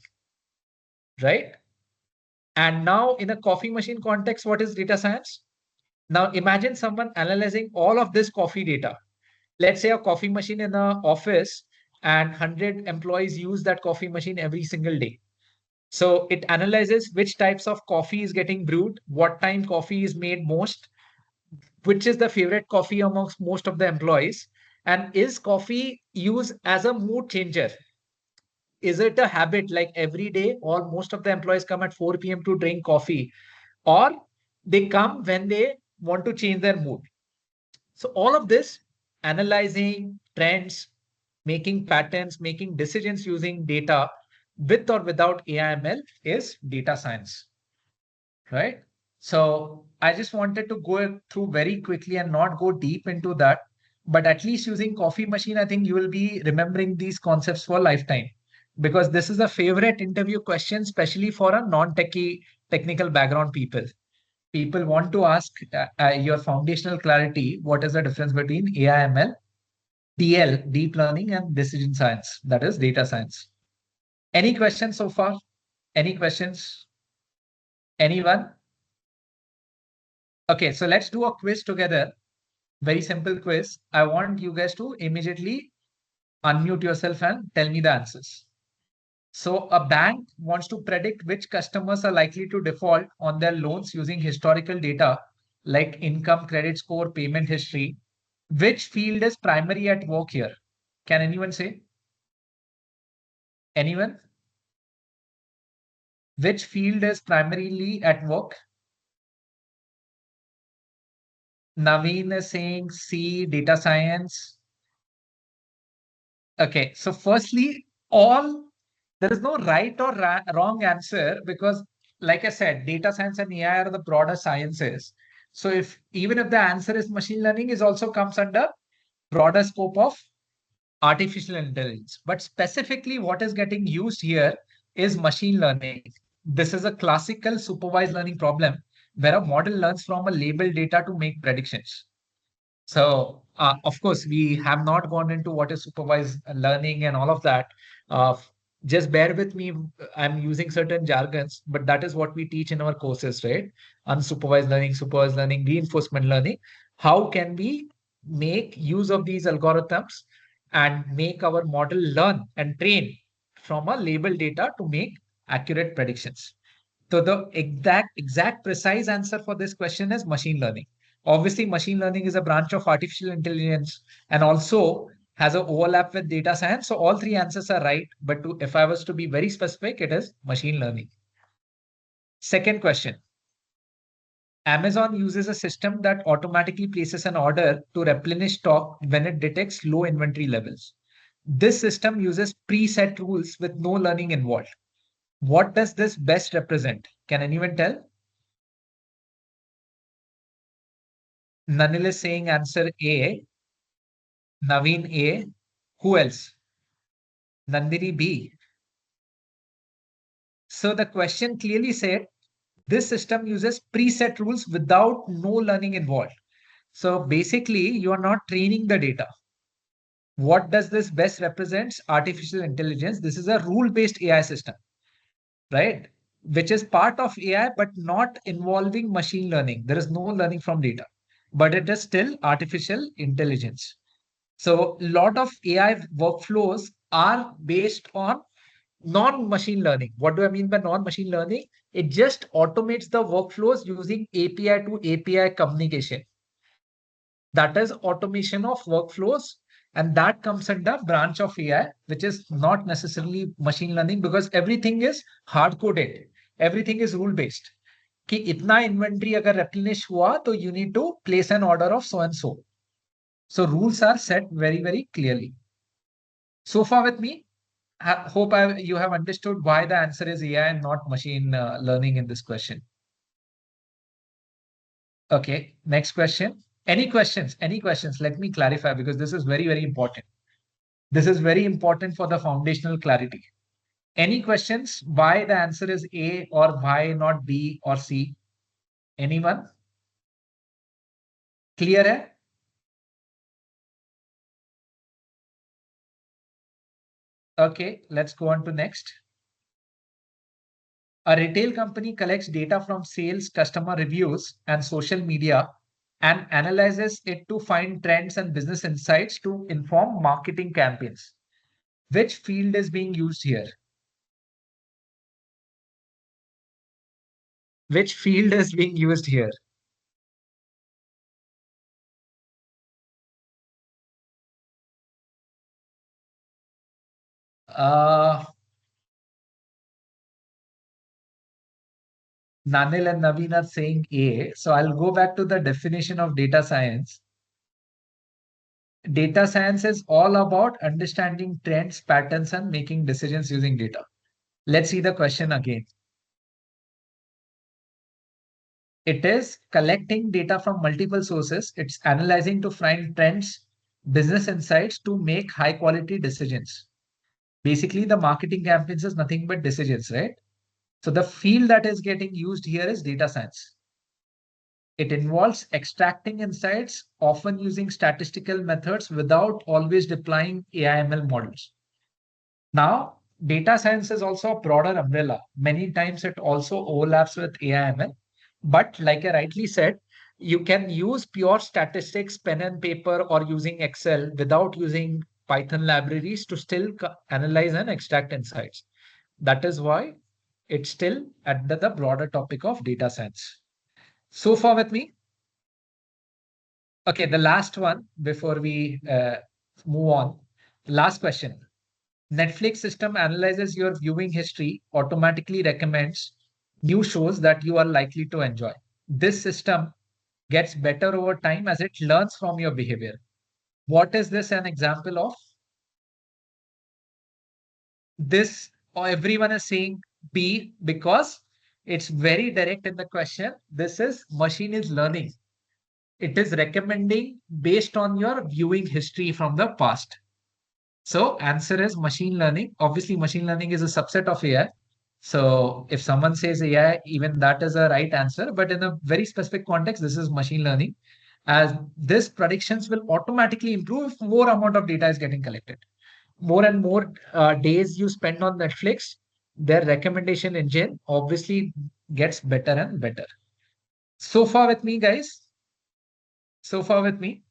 right? And now in a coffee machine context, what is data science? Now imagine someone analyzing all of this coffee data. Let's say a coffee machine in an office and 100 employees use that coffee machine every single day. So it analyzes which types of coffee is getting brewed, what time coffee is made most, which is the favorite coffee amongst most of the employees, and is coffee used as a mood changer? Is it a habit like every day or most of the employees come at 4 p.m. to drink coffee, or they come when they want to change their mood? So all of this, analyzing trends, making patterns, making decisions using data with or without AIML is data science, right? So I just wanted to go through very quickly and not go deep into that. But at least using coffee machine, I think you will be remembering these concepts for a lifetime, because this is a favorite interview question, especially for a non-techie technical background people. People want to ask your foundational clarity. What is the difference between AIML, DL, deep learning, and decision science? That is data science. Any questions so far? Any questions? Anyone? Okay, so let's do a quiz together. Very simple quiz. I want you guys to immediately unmute yourself and tell me the answers. So a bank wants to predict which customers are likely to default on their loans using historical data like income, credit score, payment history. Which field is primary at work here? Can anyone say? Anyone? Which field is primarily at work? Naveen is saying C, data science. Okay, so firstly, all there is no right or wrong answer, because, like I said, data science and AI are the broader sciences. So if even if the answer is machine learning, is also comes under broader scope of artificial intelligence. But specifically, what is getting used here is machine learning. This is a classical supervised learning problem where a model learns from a labeled data to make predictions. So, of course, we have not gone into what is supervised learning and all of that. Uh, just bear with me. I'm using certain jargons, but that is what we teach in our courses, right? Unsupervised learning, supervised learning, reinforcement learning. How can we make use of these algorithms and make our model learn and train from a labeled data to make accurate predictions? So the exact precise answer for this question is machine learning. Obviously, machine learning is a branch of artificial intelligence and also has an overlap with data science. So all three answers are right. But if I was to be very specific, it is machine learning. Second question. Amazon uses a system that automatically places an order to replenish stock when it detects low inventory levels. This system uses preset rules with no learning involved. What does this best represent? Can anyone tell? Nanil is saying answer A. Naveen A. Who else? Nandini B. So the question clearly said this system uses preset rules without no learning involved. So basically, you are not training the data. What does this best represents? Artificial intelligence. This is a rule-based AI system, right? Which is part of AI, but not involving machine learning. There is no learning from data, but it is still artificial intelligence. So a lot of AI workflows are based on non-machine learning. What do I mean by non-machine learning? It just automates the workflows using API to API communication. That is automation of workflows, and that comes under branch of AI, which is not necessarily machine learning because everything is hard coded, everything is rule based. कि इतना inventory अगर replenish हुआ तो you need to place an order of so and so. So rules are set very clearly. So far with me, hope you have understood why the answer is AI and not machine learning in this question. Okay, next question. Any questions? Any questions? Let me clarify because this is very important. This is very important for the foundational clarity. Any questions? Why the answer is A or why not B or C? Anyone? Clear hai? Okay, let's go on to next. A retail company collects data from sales, customer reviews, and social media and analyzes it to find trends and business insights to inform marketing campaigns. Which field is being used here? Which field is being used here? Uh, Nanil and Naveen are saying A. So I'll go back to the definition of data science. Data science is all about understanding trends, patterns, and making decisions using data. Let's see the question again. It is collecting data from multiple sources. It's analyzing to find trends, business insights to make high quality decisions. Basically, the marketing campaigns is nothing but decisions, right? So the field that is getting used here is data science. It involves extracting insights, often using statistical methods without always deploying AI/ML models. Now, data science is also a broader umbrella. Many times it also overlaps with AI/ML. But like I rightly said, you can use pure statistics, pen and paper, or using Excel without using Python libraries to still analyze and extract insights. That is why it's still under the broader topic of data science. So far with me. Okay, the last one before we move on. Last question. Netflix system analyzes your viewing history, automatically recommends new shows that you are likely to enjoy. This system gets better over time as it learns from your behavior. What is this an example of? This, or everyone is saying B because it's very direct in the question. This is machine is learning. It is recommending based on your viewing history from the past. So answer is machine learning. Obviously, machine learning is a subset of AI. So if someone says AI, even that is a right answer. But in a very specific context, this is machine learning. As this predictions will automatically improve if more amount of data is getting collected. More and more days you spend on Netflix, their recommendation engine obviously gets better and better. So far with me, guys. So far with me.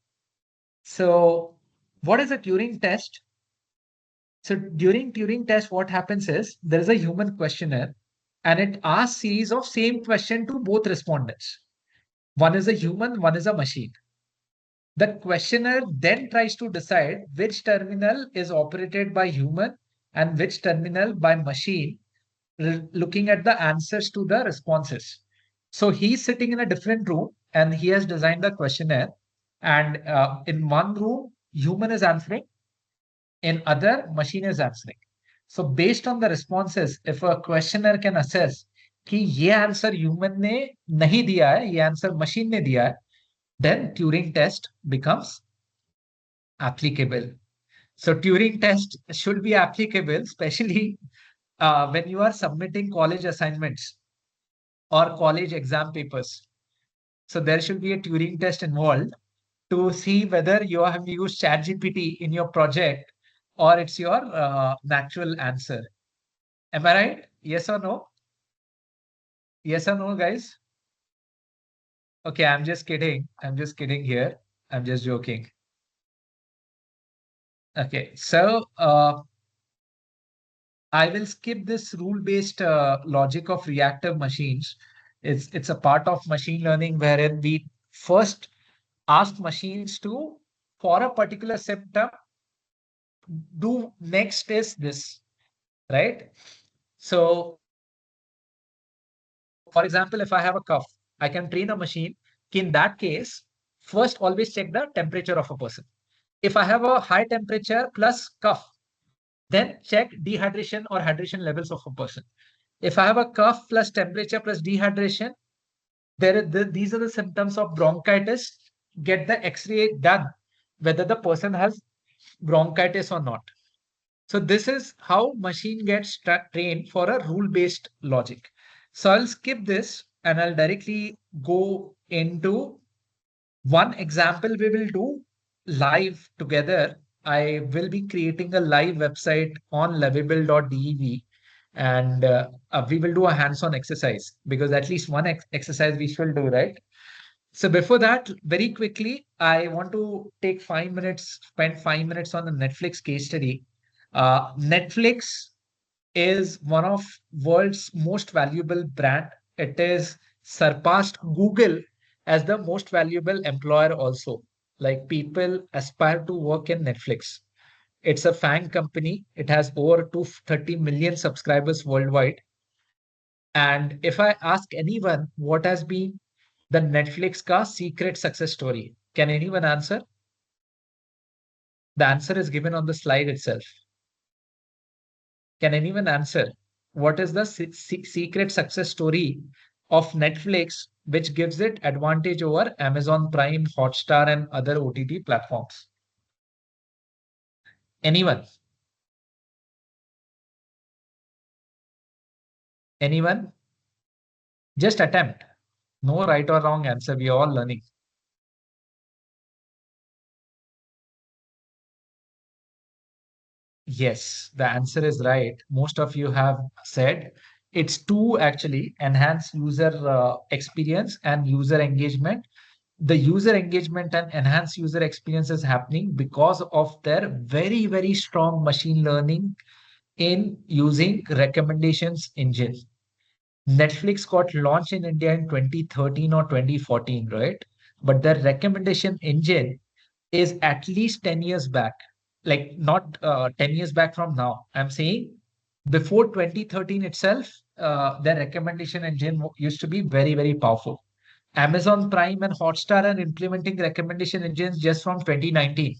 So what is a Turing test? So during Turing test, what happens is there is a human questionnaire and it asks series of same question to both respondents. One is a human, one is a machine. The questionnaire then tries to decide which terminal is operated by human and which terminal by machine, looking at the answers to the responses. So he's sitting in a different room and he has designed the questionnaire. And in one room, human is answering, in other machine is answering. So based on the responses, if a questioner can assess कि ये answer human ने नहीं दिया है, ये answer machine ने दिया है, then Turing test becomes applicable. So Turing test should be applicable, especially when you are submitting college assignments or college exam papers. So there should be a Turing test involved to see whether you have used ChatGPT in your project or it's your natural answer. Am I right? Yes or no? Yes or no, guys? Okay, I'm just kidding. I'm just kidding here. I'm just joking. Okay, so I will skip this rule-based logic of reactive machines. It's a part of machine learning wherein we first ask machines to, for a particular symptom, do next is this, right? So, for example, if I have a cough, I can train a machine. In that case, first always check the temperature of a person. If I have a high temperature plus cough, then check dehydration or hydration levels of a person. If I have a cough plus temperature plus dehydration, these are the symptoms of bronchitis. Get the X-ray done, whether the person has bronchitis or not. So this is how machine gets trained for a rule-based logic. So I'll skip this and I'll directly go into one example we will do live together. I will be creating a live website on lovable.dev and we will do a hands-on exercise because at least one exercise we should do, right? So before that, very quickly, I want to take 5 minutes, spend 5 minutes on the Netflix case study. Netflix is one of world's most valuable brand. It is surpassed Google as the most valuable employer also. Like people aspire to work in Netflix. It's a FANG company. It has over 230 million subscribers worldwide. And if I ask anyone what has been the Netflix ka secret success story, can anyone answer? The answer is given on the slide itself. Can anyone answer? What is the secret success story of Netflix, which gives it advantage over Amazon Prime, Hotstar, and other OTT platforms? Anyone? Anyone? Just attempt. No right or wrong answer. We are all learning. Yes, the answer is right. Most of you have said it's to actually enhance user experience and user engagement. The user engagement and enhanced user experience is happening because of their very, very strong machine learning in using recommendations engine. Netflix got launched in India in 2013 or 2014, right? But the recommendation engine is at least 10 years back, like not 10 years back from now. I'm saying before 2013 itself, their recommendation engine used to be very, very powerful. Amazon Prime and Hotstar are implementing recommendation engines just from 2019.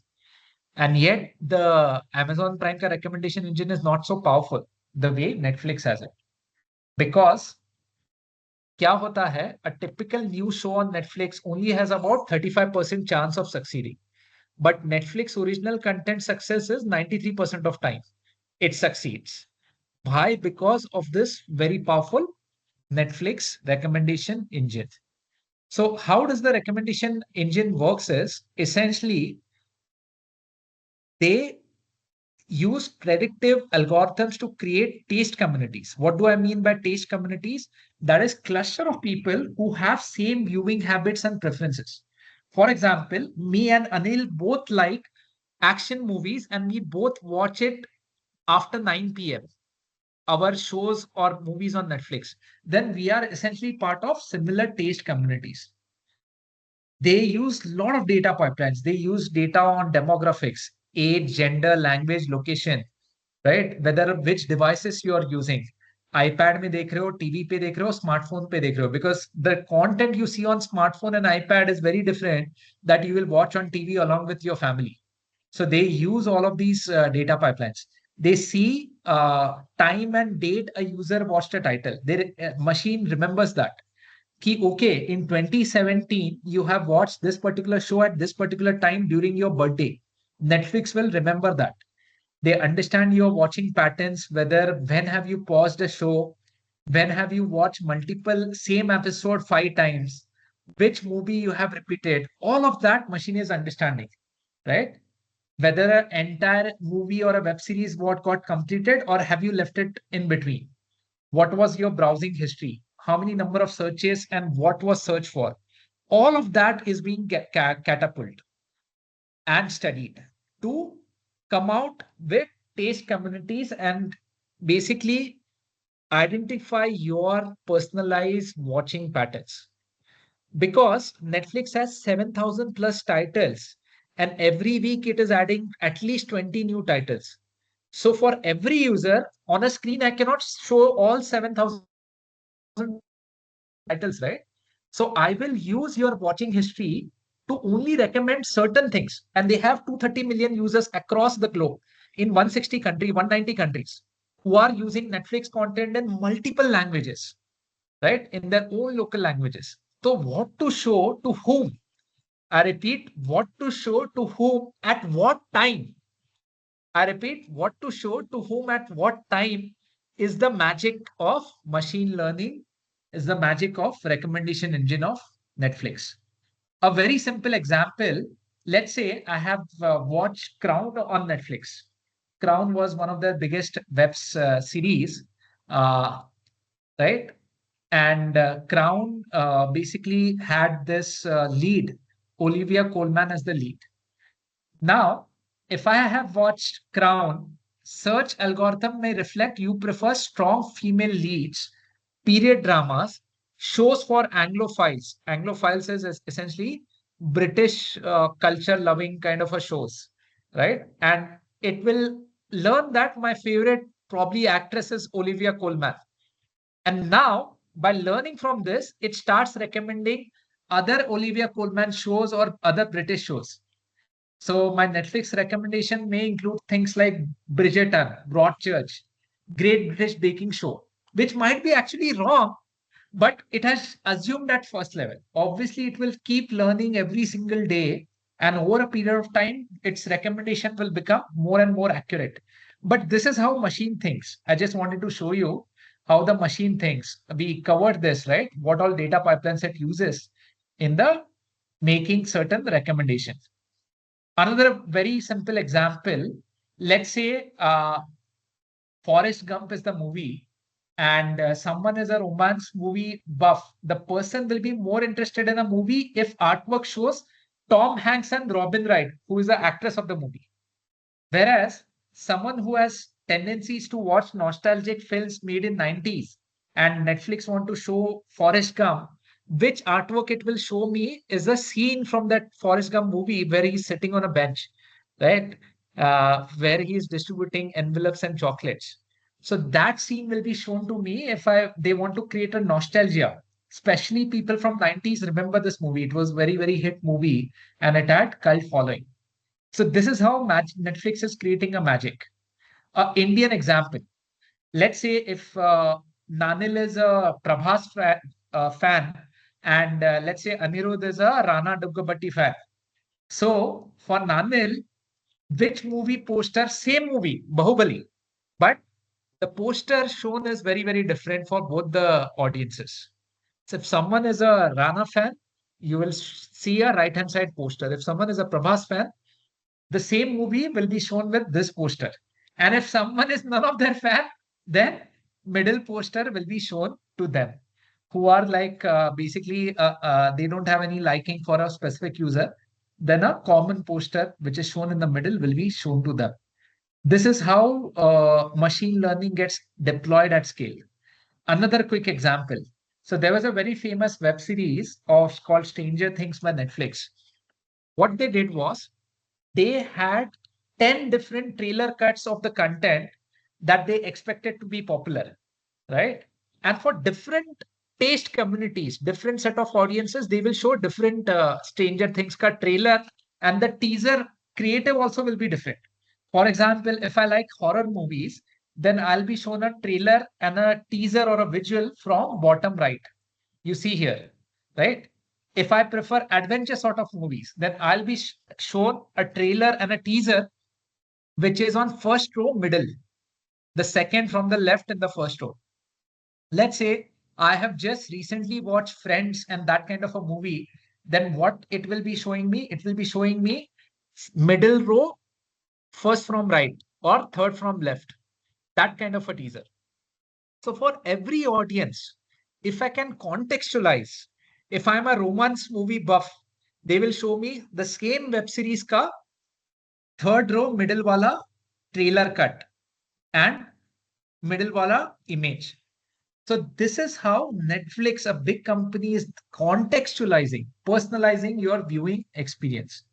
And yet the Amazon Prime ka recommendation engine is not so powerful the way Netflix has it. Because क्या होता है, a typical news show on Netflix only has about 35% chance of succeeding. But Netflix original content success is 93% of time. It succeeds. Why? Because of this very powerful Netflix recommendation engine. So how does the recommendation engine works is essentially they use predictive algorithms to create taste communities. What do I mean by taste communities? That is cluster of people who have same viewing habits and preferences. For example, me and Anil both like action movies and we both watch it after 9 p.m. Our shows or movies on Netflix. Then we are essentially part of similar taste communities. They use a lot of data pipelines. They use data on demographics, age, gender, language, location, right? Whether which devices you are using. iPad में देख रहे हो, TV पे देख रहे हो, smartphone पे देख रहे हो, because the content you see on smartphone and iPad is very different that you will watch on TV along with your family. So they use all of these data pipelines. They see time and date a user watched a title. Their machine remembers that. Ki, okay, in 2017, you have watched this particular show at this particular time during your birthday. Netflix will remember that. They understand your watching patterns, whether when have you paused a show, when have you watched multiple same episode 5 times, which movie you have repeated. All of that machine is understanding, right? Whether an entire movie or a web series what got completed or have you left it in between. What was your browsing history? How many number of searches and what was searched for? All of that is being catapulted and studied to come out with taste communities and basically identify your personalized watching patterns. Because Netflix has 7,000 plus titles, and every week it is adding at least 20 new titles. So for every user on a screen, I cannot show all 7,000 titles, right? So I will use your watching history to only recommend certain things. And they have 230 million users across the globe in 160 countries, 190 countries who are using Netflix content in multiple languages, right? In their own local languages. So what to show to whom? I repeat, what to show to whom at what time? I repeat, what to show to whom at what time is the magic of machine learning, is the magic of recommendation engine of Netflix. A very simple example, let's say I have watched Crown on Netflix. Crown was one of the biggest web series, uh, right? And Crown basically had this lead, Olivia Colman as the lead. Now, if I have watched Crown, search algorithm may reflect you prefer strong female leads, period dramas, shows for Anglophiles. Anglophiles is essentially British culture loving kind of a shows, right? And it will learn that my favorite probably actress is Olivia Colman. And now, by learning from this, it starts recommending other Olivia Colman shows or other British shows. So my Netflix recommendation may include things like Bridgerton, Broadchurch, Great British Baking Show, which might be actually wrong, but it has assumed at first level. Obviously, it will keep learning every single day, and over a period of time, its recommendation will become more and more accurate. But this is how machine thinks. I just wanted to show you how the machine thinks. We covered this, right? What all data pipelines it uses in the making certain recommendations. Another very simple example, let's say Forrest Gump is the movie and someone is a romance movie buff. The person will be more interested in a movie if artwork shows Tom Hanks and Robin Wright, who is the actress of the movie. Whereas someone who has tendencies to watch nostalgic films made in 90s and Netflix want to show Forrest Gump, which artwork it will show me is a scene from that Forrest Gump movie where he's sitting on a bench, right? Where he's distributing envelopes and chocolates. So that scene will be shown to me if they want to create a nostalgia. Especially people from 90s remember this movie. It was very hit movie and it had cult following. So this is how Netflix is creating a magic. Indian example. Let's say if Nanil is a fan and let's say Anirudh is a Rana Duggabatti fan. So for Nanil, which movie poster, same movie, Bahubali, but the poster shown is very different for both the audiences. So if someone is a Rana fan, you will see a right hand side poster. If someone is a Prabhas fan, the same movie will be shown with this poster. And if someone is none of their fan, then middle poster will be shown to them who are like basically they don't have any liking for a specific user. Then a common poster which is shown in the middle will be shown to them. This is how machine learning gets deployed at scale. Another quick example. So there was a very famous web series of called Stranger Things by Netflix. What they did was they had 10 different trailer cuts of the content that they expected to be popular, right? And for different taste communities, different set of audiences, they will show different Stranger Things cut trailer, and the teaser creative also will be different. For example, if I like horror movies, then I'll be shown a trailer and a teaser or a visual from bottom right. You see here, right? If I prefer adventure sort of movies, then I'll be shown a trailer and a teaser which is on first row middle, the second from the left in the first row. Let's say I have just recently watched Friends and that kind of a movie, then what it will be showing me? It will be showing me middle row, first from right or third from left, that kind of a teaser. So for every audience, if I can contextualize, if I'm a romance movie buff, they will show me the same web series ka third row middle wala trailer cut and middle wala image. So this is how Netflix, a big company, is contextualizing, personalizing your viewing experience.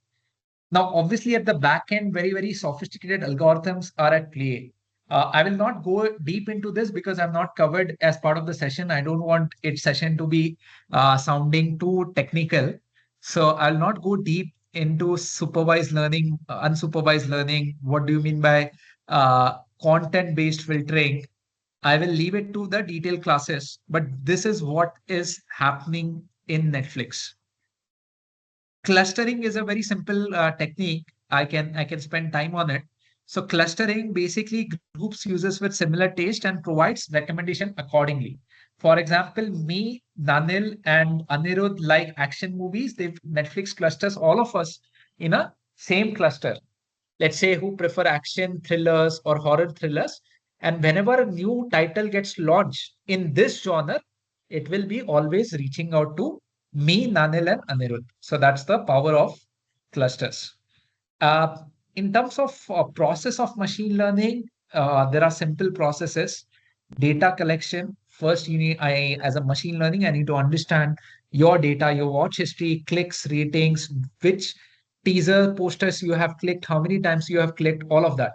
Now, obviously, at the back end, very, very sophisticated algorithms are at play. I will not go deep into this because I've not covered as part of the session. I don't want its session to be sounding too technical. So I'll not go deep into supervised learning, unsupervised learning. What do you mean by content-based filtering? I will leave it to the detailed classes, but this is what is happening in Netflix. Clustering is a very simple technique. I can spend time on it. So clustering basically groups users with similar taste and provides recommendation accordingly. For example, me, Nanil, and Anirudh like action movies. They Netflix clusters all of us in a same cluster. Let's say who prefer action thrillers or horror thrillers. And whenever a new title gets launched in this genre, it will be always reaching out to me, Nanil, and Anirudh. So that's the power of clusters. Uh, in terms of process of machine learning, there are simple processes. Data collection. First, as a machine learning, I need to understand your data, your watch history, clicks, ratings, which teaser posters you have clicked, how many times you have clicked, all of that.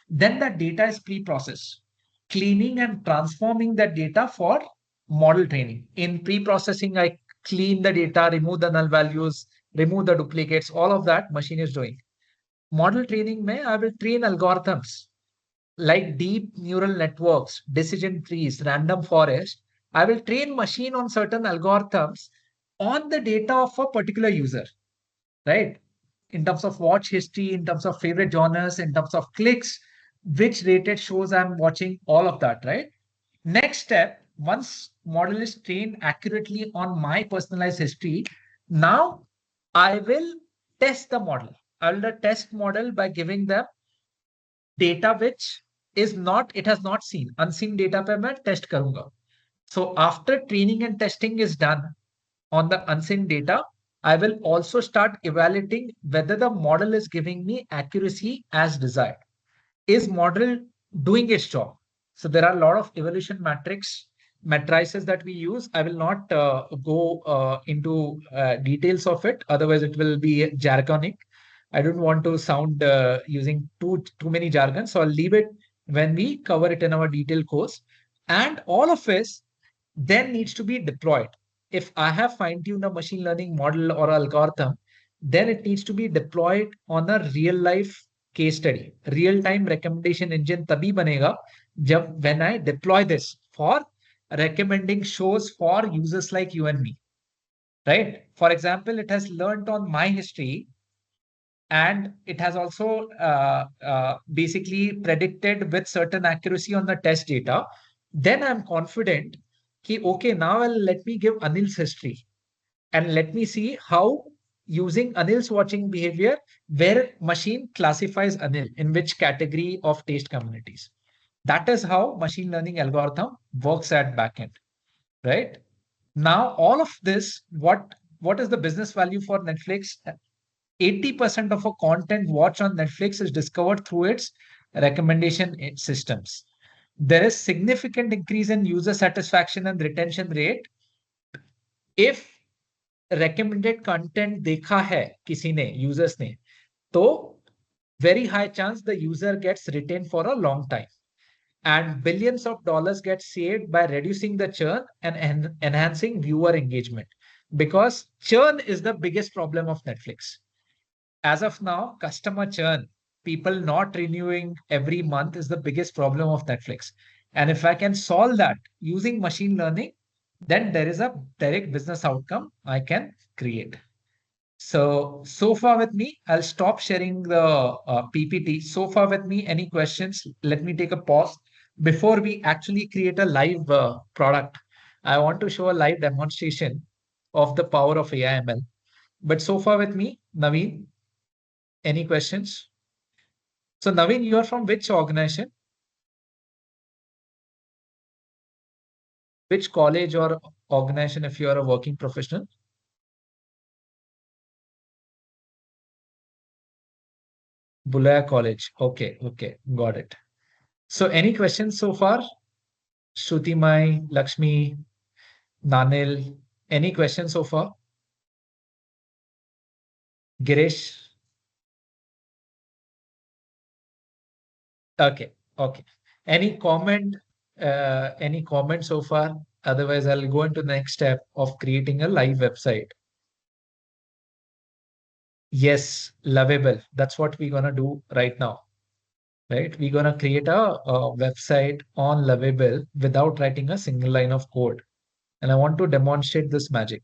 Then that data is pre-processed, cleaning and transforming that data for model training. In pre-processing, I clean the data, remove the null values, remove the duplicates, all of that machine is doing. Model training mein, I will train algorithms like deep neural networks, decision trees, random forest. I will train machine on certain algorithms on the data of a particular user, right? In terms of watch history, in terms of favorite genres, in terms of clicks, which rated shows I'm watching, all of that, right? Next step, once model is trained accurately on my personalized history, now I will test the model. I will test model by giving them data which is not, it has not seen. Unseen data पे मैं test करूंगा. So after training and testing is done on the unseen data, I will also start evaluating whether the model is giving me accuracy as desired. Is model doing its job? So there are a lot of evolution matrices that we use. I will not go into details of it. Otherwise, it will be jargonic. I don't want to sound using too many jargon. So I'll leave it when we cover it in our detailed course. And all of this then needs to be deployed. If I have fine-tuned a machine learning model or algorithm, then it needs to be deployed on a real life case study. Real time recommendation engine तभी बनेगा जब when I deploy this for recommending shows for users like you and me, right? For example, it has learned on my history and it has also basically predicted with certain accuracy on the test data. Then I'm confident कि okay, now let me give Anil's history and let me see how using Anil's watching behavior, where machine classifies Anil in which category of taste communities. That is how machine learning algorithm works at backend, right? Now, all of this, what is the business value for Netflix? 80% of a content watched on Netflix is discovered through its recommendation systems. There is significant increase in user satisfaction and retention rate if recommended content देखा है किसी ने users ने तो very high chance the user gets retained for a long time and billions of dollars get saved by reducing the churn and enhancing viewer engagement because churn is the biggest problem of Netflix. As of now, customer churn, people not renewing every month is the biggest problem of Netflix. And if I can solve that using machine learning, then there is a direct business outcome I can create. So far with me, I'll stop sharing the PPT. So far with me, any questions? Let me take a pause before we actually create a live product. I want to show a live demonstration of the power of AI/ML. But so far with me, Naveen, any questions? So Naveen, you are from which organization, which college or organization if you are a working professional? Bulaya College. Okay, okay, got it. So any questions so far? Shruti Mai, Lakshmi, Nanil, any questions so far? Girish? Okay, okay. Any comment? Any comment so far? Otherwise, I'll go into the next step of creating a live website. Yes, lovable. That's what we're gonna do right now, right? We're gonna create a website on Lovable without writing a single line of code. And I want to demonstrate this magic.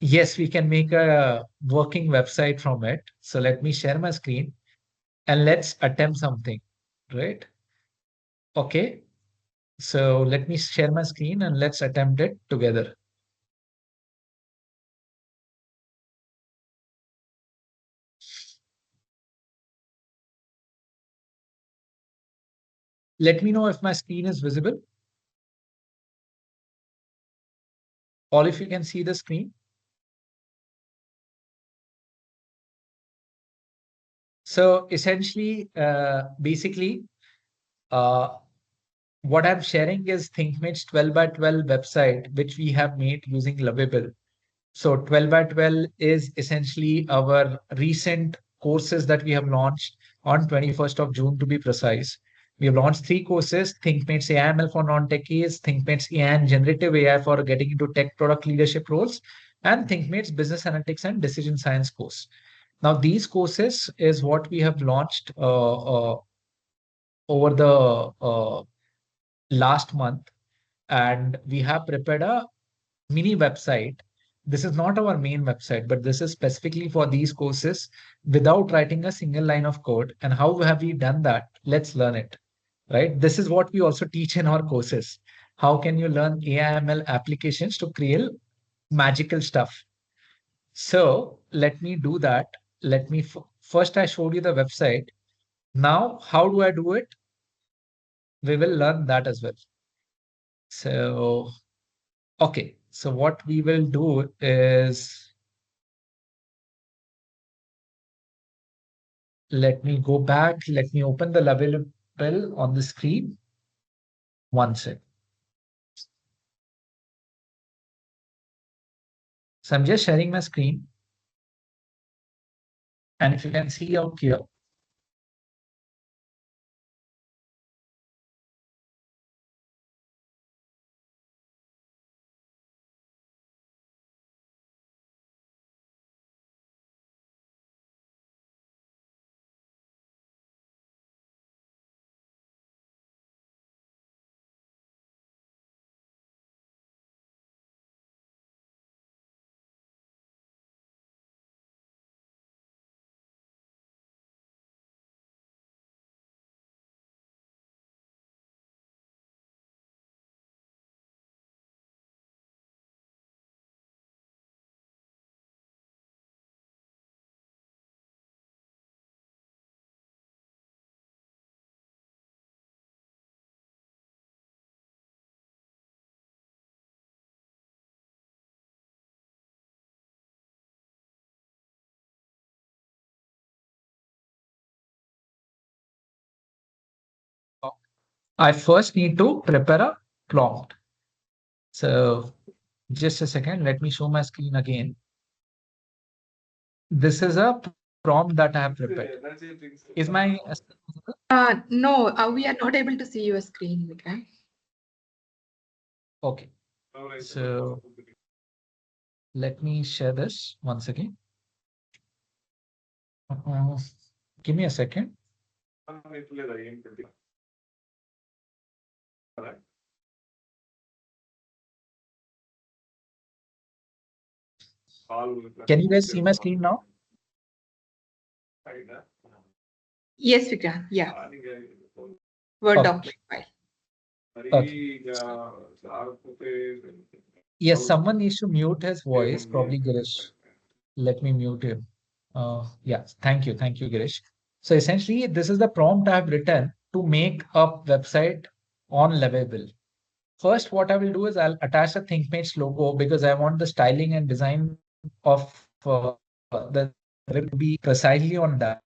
Yes, we can make a working website from it. So let me share my screen and let's attempt something, right? Okay. So let me share my screen and let's attempt it together. Let me know if my screen is visible. All if you can see the screen. So essentially, basically, uh, what I'm sharing is ThinkMates 12 by 12 website, which we have made using Lovable. So 12 by 12 is essentially our recent courses that we have launched on 21st of June to be precise. We have launched three courses, ThinkMates AI/ML for non-techies, ThinkMates AI and Generative AI for getting into tech product leadership roles, and ThinkMates Business Analytics and Decision Science course. Now, these courses is what we have launched over the last month, and we have prepared a mini website. This is not our main website, but this is specifically for these courses without writing a single line of code. And how have we done that? Let's learn it, right? This is what we also teach in our courses. How can you learn AI/ML applications to create magical stuff? So let me do that. Let me first I showed you the website. Now, how do I do it? We will learn that as well. So, okay. So what we will do is let me go back. Let me open the level on the screen. One sec. So I'm just sharing my screen. And if you can see out here, I first need to prepare a prompt. So just a second. Let me show my screen again. This is a prompt that I have prepared. Is my No, we are not able to see your screen, Vikram. okay? So let me share this once again. Uh, Give me a second. Can you guys see my screen now? Yes, we can. Yeah. Word Okay. document file. Okay. Yes, someone needs to mute his voice, probably Girish. Let me mute him. Yes, thank you, Girish. So essentially, this is the prompt I've written to make a website on Lovable. First, what I will do is I'll attach the ThinkMates logo because I want the styling and design of the web to be precisely on that.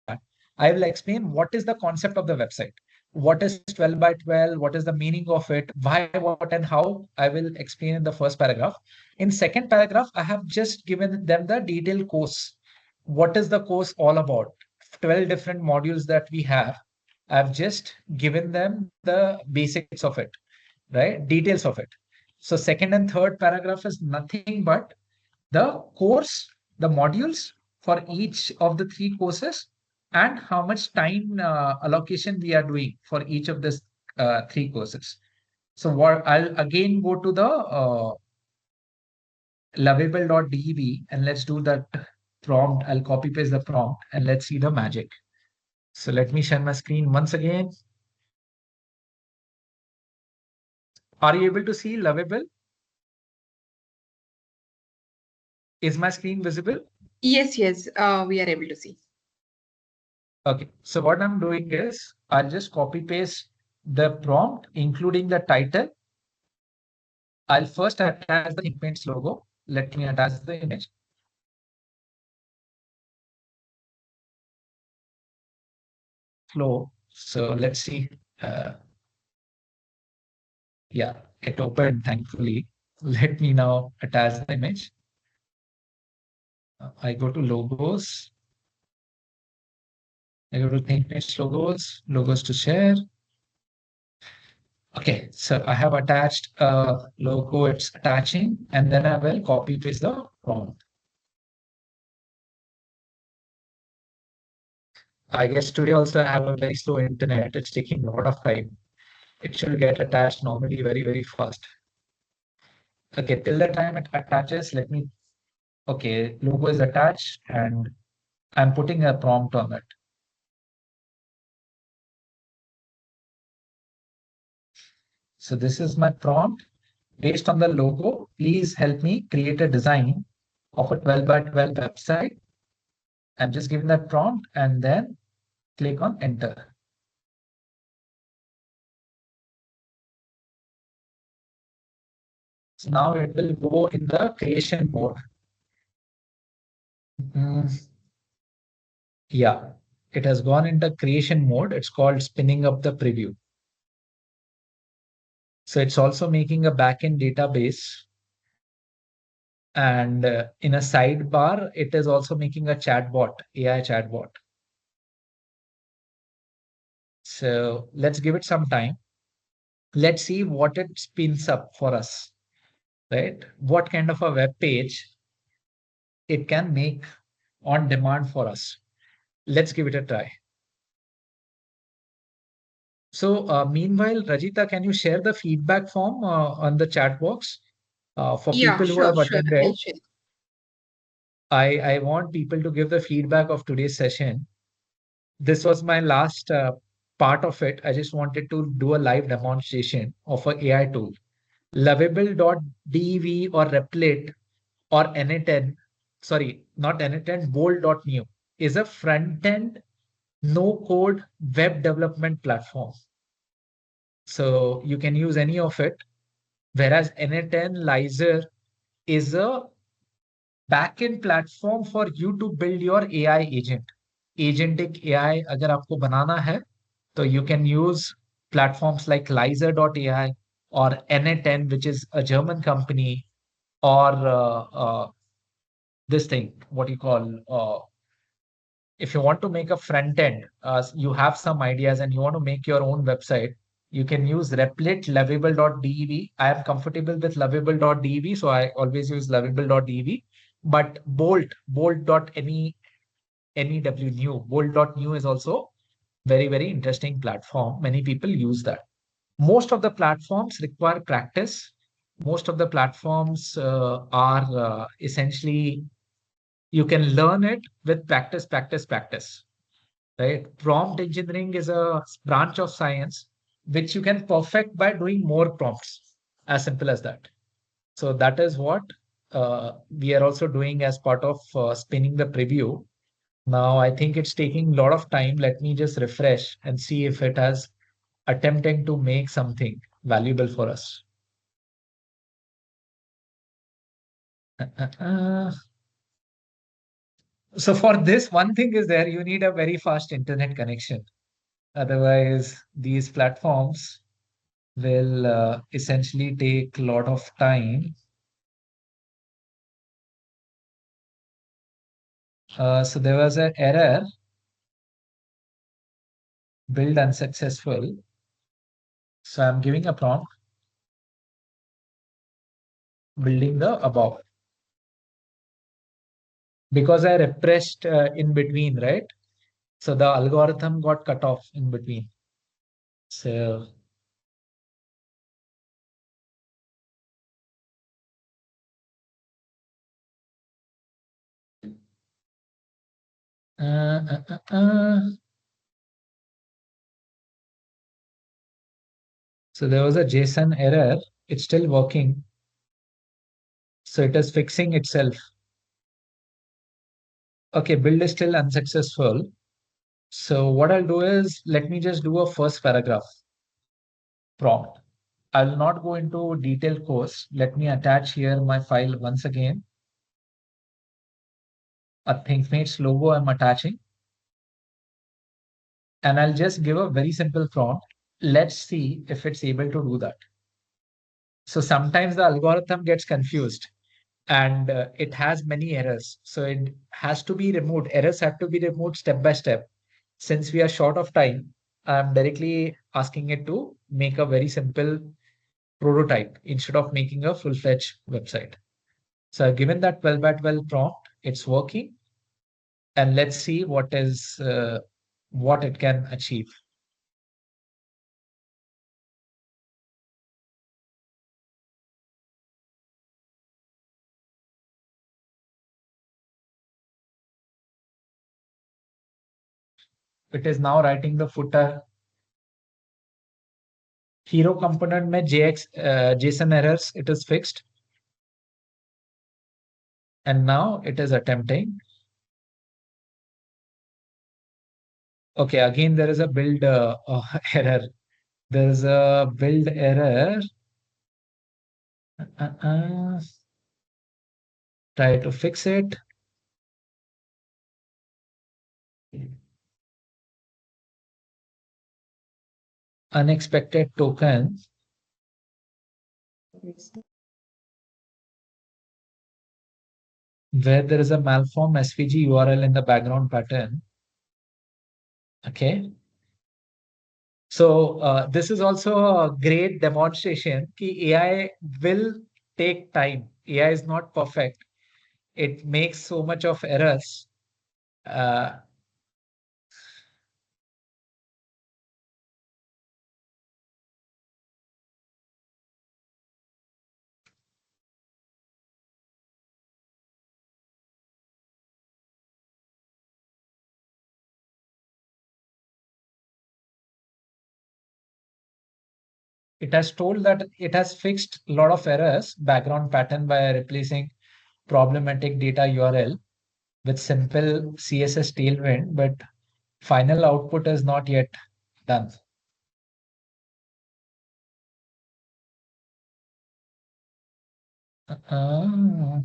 I will explain what is the concept of the website. What is 12 by 12? What is the meaning of it? Why, what, and how? I will explain in the first paragraph. In second paragraph, I have just given them the detailed course. What is the course all about? 12 different modules that we have. I've just given them the basics of it, right? Details of it. So second and third paragraph is nothing but the course, the modules for each of the three courses, and how much time allocation we are doing for each of these three courses. So what I'll again go to the lovable.dev and let's do that prompt. I'll copy paste the prompt and let's see the magic. So let me share my screen once again. Are you able to see Lovable? Is my screen visible? Yes, yes. We are able to see. Okay, so what I'm doing is I'll just copy paste the prompt, including the title. I'll first attach the ThinkMates logo. Let me attach the image. Flow. So let's see. Yeah, it opened, thankfully. Let me now attach the image. I go to logos. I go to ThinkMates logos to share. Okay, so I have attached a logo, it's attaching, and then I will copy paste the prompt. I guess today also I have a very slow internet. It's taking a lot of time. It should get attached normally very, very fast. Okay, till the time it attaches, let me, okay, logo is attached and I'm putting a prompt on it. So this is my prompt. Based on the logo, please help me create a design of a 12 by 12 website. I'm just giving that prompt and then click on enter. So now it will go in the creation mode. Yeah, it has gone into creation mode. It's called spinning up the preview. So it's also making a backend database. And in a sidebar, it is also making a chatbot, AI chatbot. So let's give it some time. Let's see what it spins up for us, right? What kind of a web page it can make on demand for us. Let's give it a try. So meanwhile, Rajita, can you share the feedback form on the chat box for Yeah, people who sure, have sure. attended? I'll share. I want people to give the feedback of today's session. This was my last part of it. I just wanted to do a live demonstration of a AI tool. Lovable.dev or Replit or N10, sorry, not N10, bold.new is a front-end, no-code web development platform. So you can use any of it. Whereas N10 Lizer is a backend platform for you to build your AI agent. Agentic AI, अगर आपको बनाना है, so you can use platforms like Lizer.ai or N10, which is a German company, or this thing, what you call, if you want to make a front end, you have some ideas and you want to make your own website, you can use Replit lovable.dev. I am comfortable with lovable.dev, so I always use lovable.dev. But bolt.new, bolt.new is also very, very interesting platform. Many people use that. Most of the platforms require practice. Most of the platforms are essentially You can learn it with practice, practice, practice, right? Prompt engineering is a branch of science which you can perfect by doing more prompts. As simple as that. So that is what we are also doing as part of spinning the preview. Now I think it's taking a lot of time. Let me just refresh and see if it has attempting to make something valuable for us. Uh, so for this, one thing is there, you need a very fast internet connection. Otherwise, these platforms will essentially take a lot of time. So there was an error, build unsuccessful. So I'm giving a prompt, building the above. Because I refreshed in between, right? So the algorithm got cut off in between. So uh, uh, uh, uh. So there was a JSON error. It's still working. So it is fixing itself. Okay, build is still unsuccessful. So what I'll do is let me just do a first paragraph prompt. I'll not go into detailed course. Let me attach here my file once again. A ThinkMates logo I'm attaching. And I'll just give a very simple prompt. Let's see if it's able to do that. So sometimes the algorithm gets confused and it has many errors. So it has to be removed. Errors have to be removed step by step. Since we are short of time, I'm directly asking it to make a very simple prototype instead of making a full-fledged website. So I've given that 12 by 12 prompt. It's working. And let's see what it can achieve. It is now writing the footer. Hero component में JSON errors, it is fixed. And now it is attempting. Okay, again, there is a build error. There is a build error. Uh, uh, Try to fix it. Unexpected token. Where there is a malform SVG URL in the background pattern. Okay. So this is also a great demonstration कि AI will take time. AI is not perfect. It makes so much of errors. Uh, it has told that it has fixed a lot of errors, background pattern by replacing problematic data URL with simple CSS tailwind, but final output is not yet done. Uh,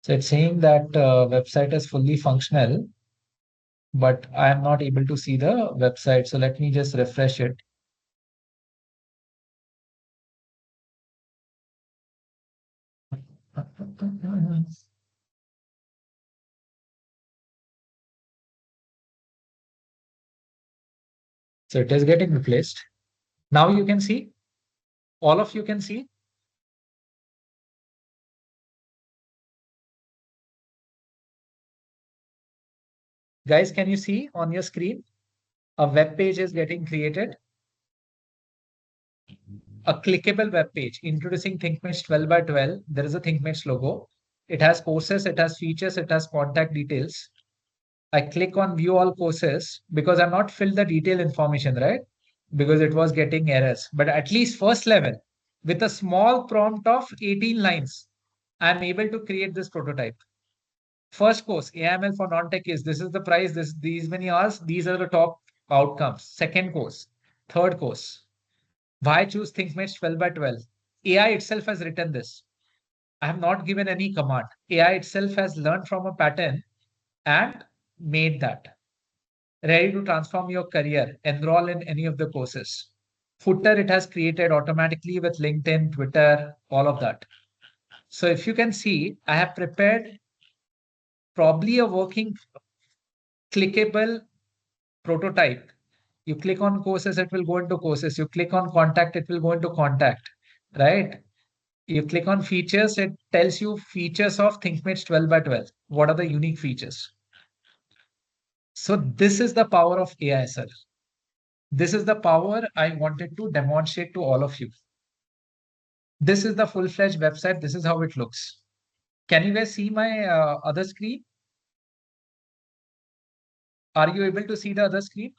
so it's saying that website is fully functional, but I am not able to see the website. So let me just refresh it. So it is getting replaced. Now you can see, all of you can see. Guys, can you see on your screen? A web page is getting created. A clickable web page introducing ThinkMates 12 by 12. There is a ThinkMates logo. It has courses, it has features, it has contact details. I click on view all courses because I'm not filled the detailed information, right? Because it was getting errors. But at least first level, with a small prompt of 18 lines, I'm able to create this prototype. First course, AML for non-tech is this is the price, this these many hours, these are the top outcomes. Second course, third course. Why choose ThinkMates 12 by 12? AI itself has written this. I have not given any command. AI itself has learned from a pattern and made that. Ready to transform your career, enroll in any of the courses. Footer it has created automatically with LinkedIn, Twitter, all of that. So if you can see, I have prepared probably a working clickable prototype. You click on courses, it will go into courses. You click on contact, it will go into contact, right? You click on features, it tells you features of ThinkMates 12 by 12. What are the unique features? So this is the power of AI, sir. This is the power I wanted to demonstrate to all of you. This is the full-fledged website. This is how it looks. Can you guys see my other screen? Are you able to see the other screen?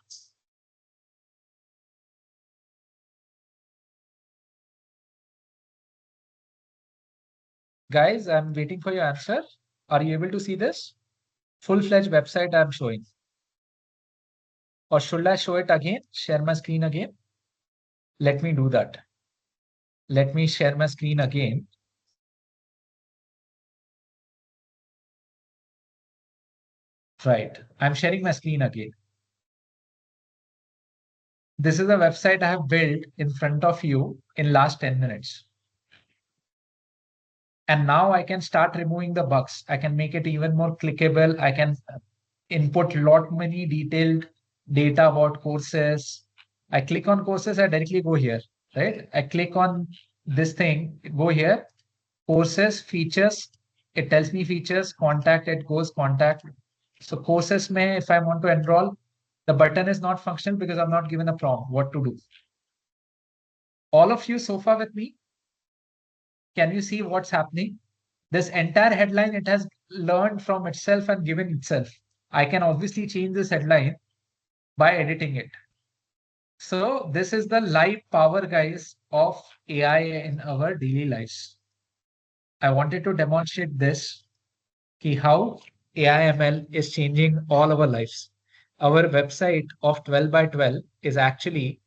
Guys, I'm waiting for your answer. Are you able to see this? Full-fledged website I'm showing. Or should I show it again? Share my screen again? Let me do that. Let me share my screen again. Right. I'm sharing my screen again. This is a website I have built in front of you in last 10 minutes. And now I can start removing the bugs. I can make it even more clickable. I can input lot many detailed data about courses. I click on courses, I directly go here, right? I click on this thing, go here, courses, features. It tells me features, contact, it goes contact. So courses may, if I want to enroll, the button is not functional because I'm not given a prompt what to do. All of you so far with me, can you see what's happening? This entire headline, it has learned from itself and given itself. I can obviously change this headline by editing it. So this is the live power, guys, of AI in our daily lives. I wanted to demonstrate this, ki how AI/ML is changing all our lives. Our website of 12 by 12 is actually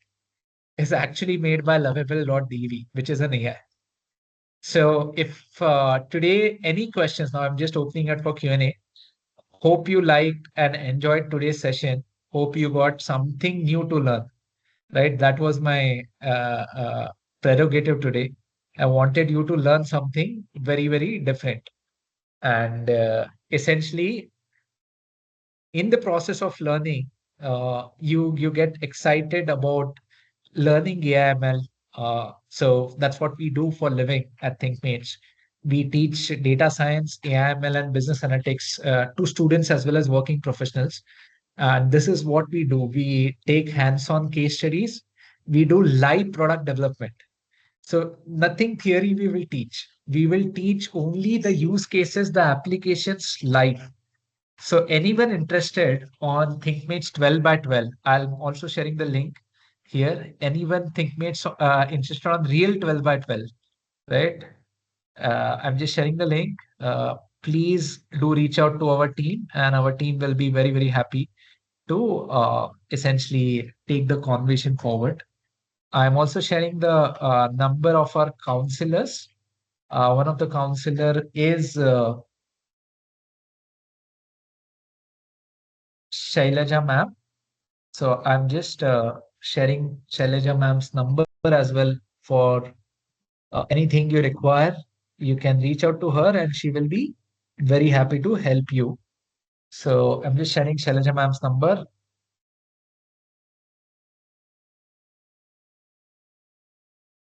made by lovable.dv, which is an AI. So if today any questions, now I'm just opening it for Q&A. Hope you liked and enjoyed today's session. Hope you got something new to learn, right? That was my prerogative today. I wanted you to learn something very, very different. And essentially, in the process of learning, you get excited about learning AIML. So that's what we do for living at ThinkMates. We teach data science, AIML, and business analytics to students as well as working professionals. And this is what we do. We take hands-on case studies. We do live product development. So nothing theory we will teach. We will teach only the use cases, the applications live. So anyone interested on ThinkMates 12 by 12, I'm also sharing the link here. Anyone ThinkMates interested on real 12 by 12, right? I'm just sharing the link. Please do reach out to our team, and our team will be very, very happy to essentially take the conversation forward. I'm also sharing the number of our counselors. One of the counselor is Shailaja ma'am. So I'm just sharing Shailaja ma'am's number as well for anything you require. You can reach out to her and she will be very happy to help you. So I'm just sharing Shailaja ma'am's number.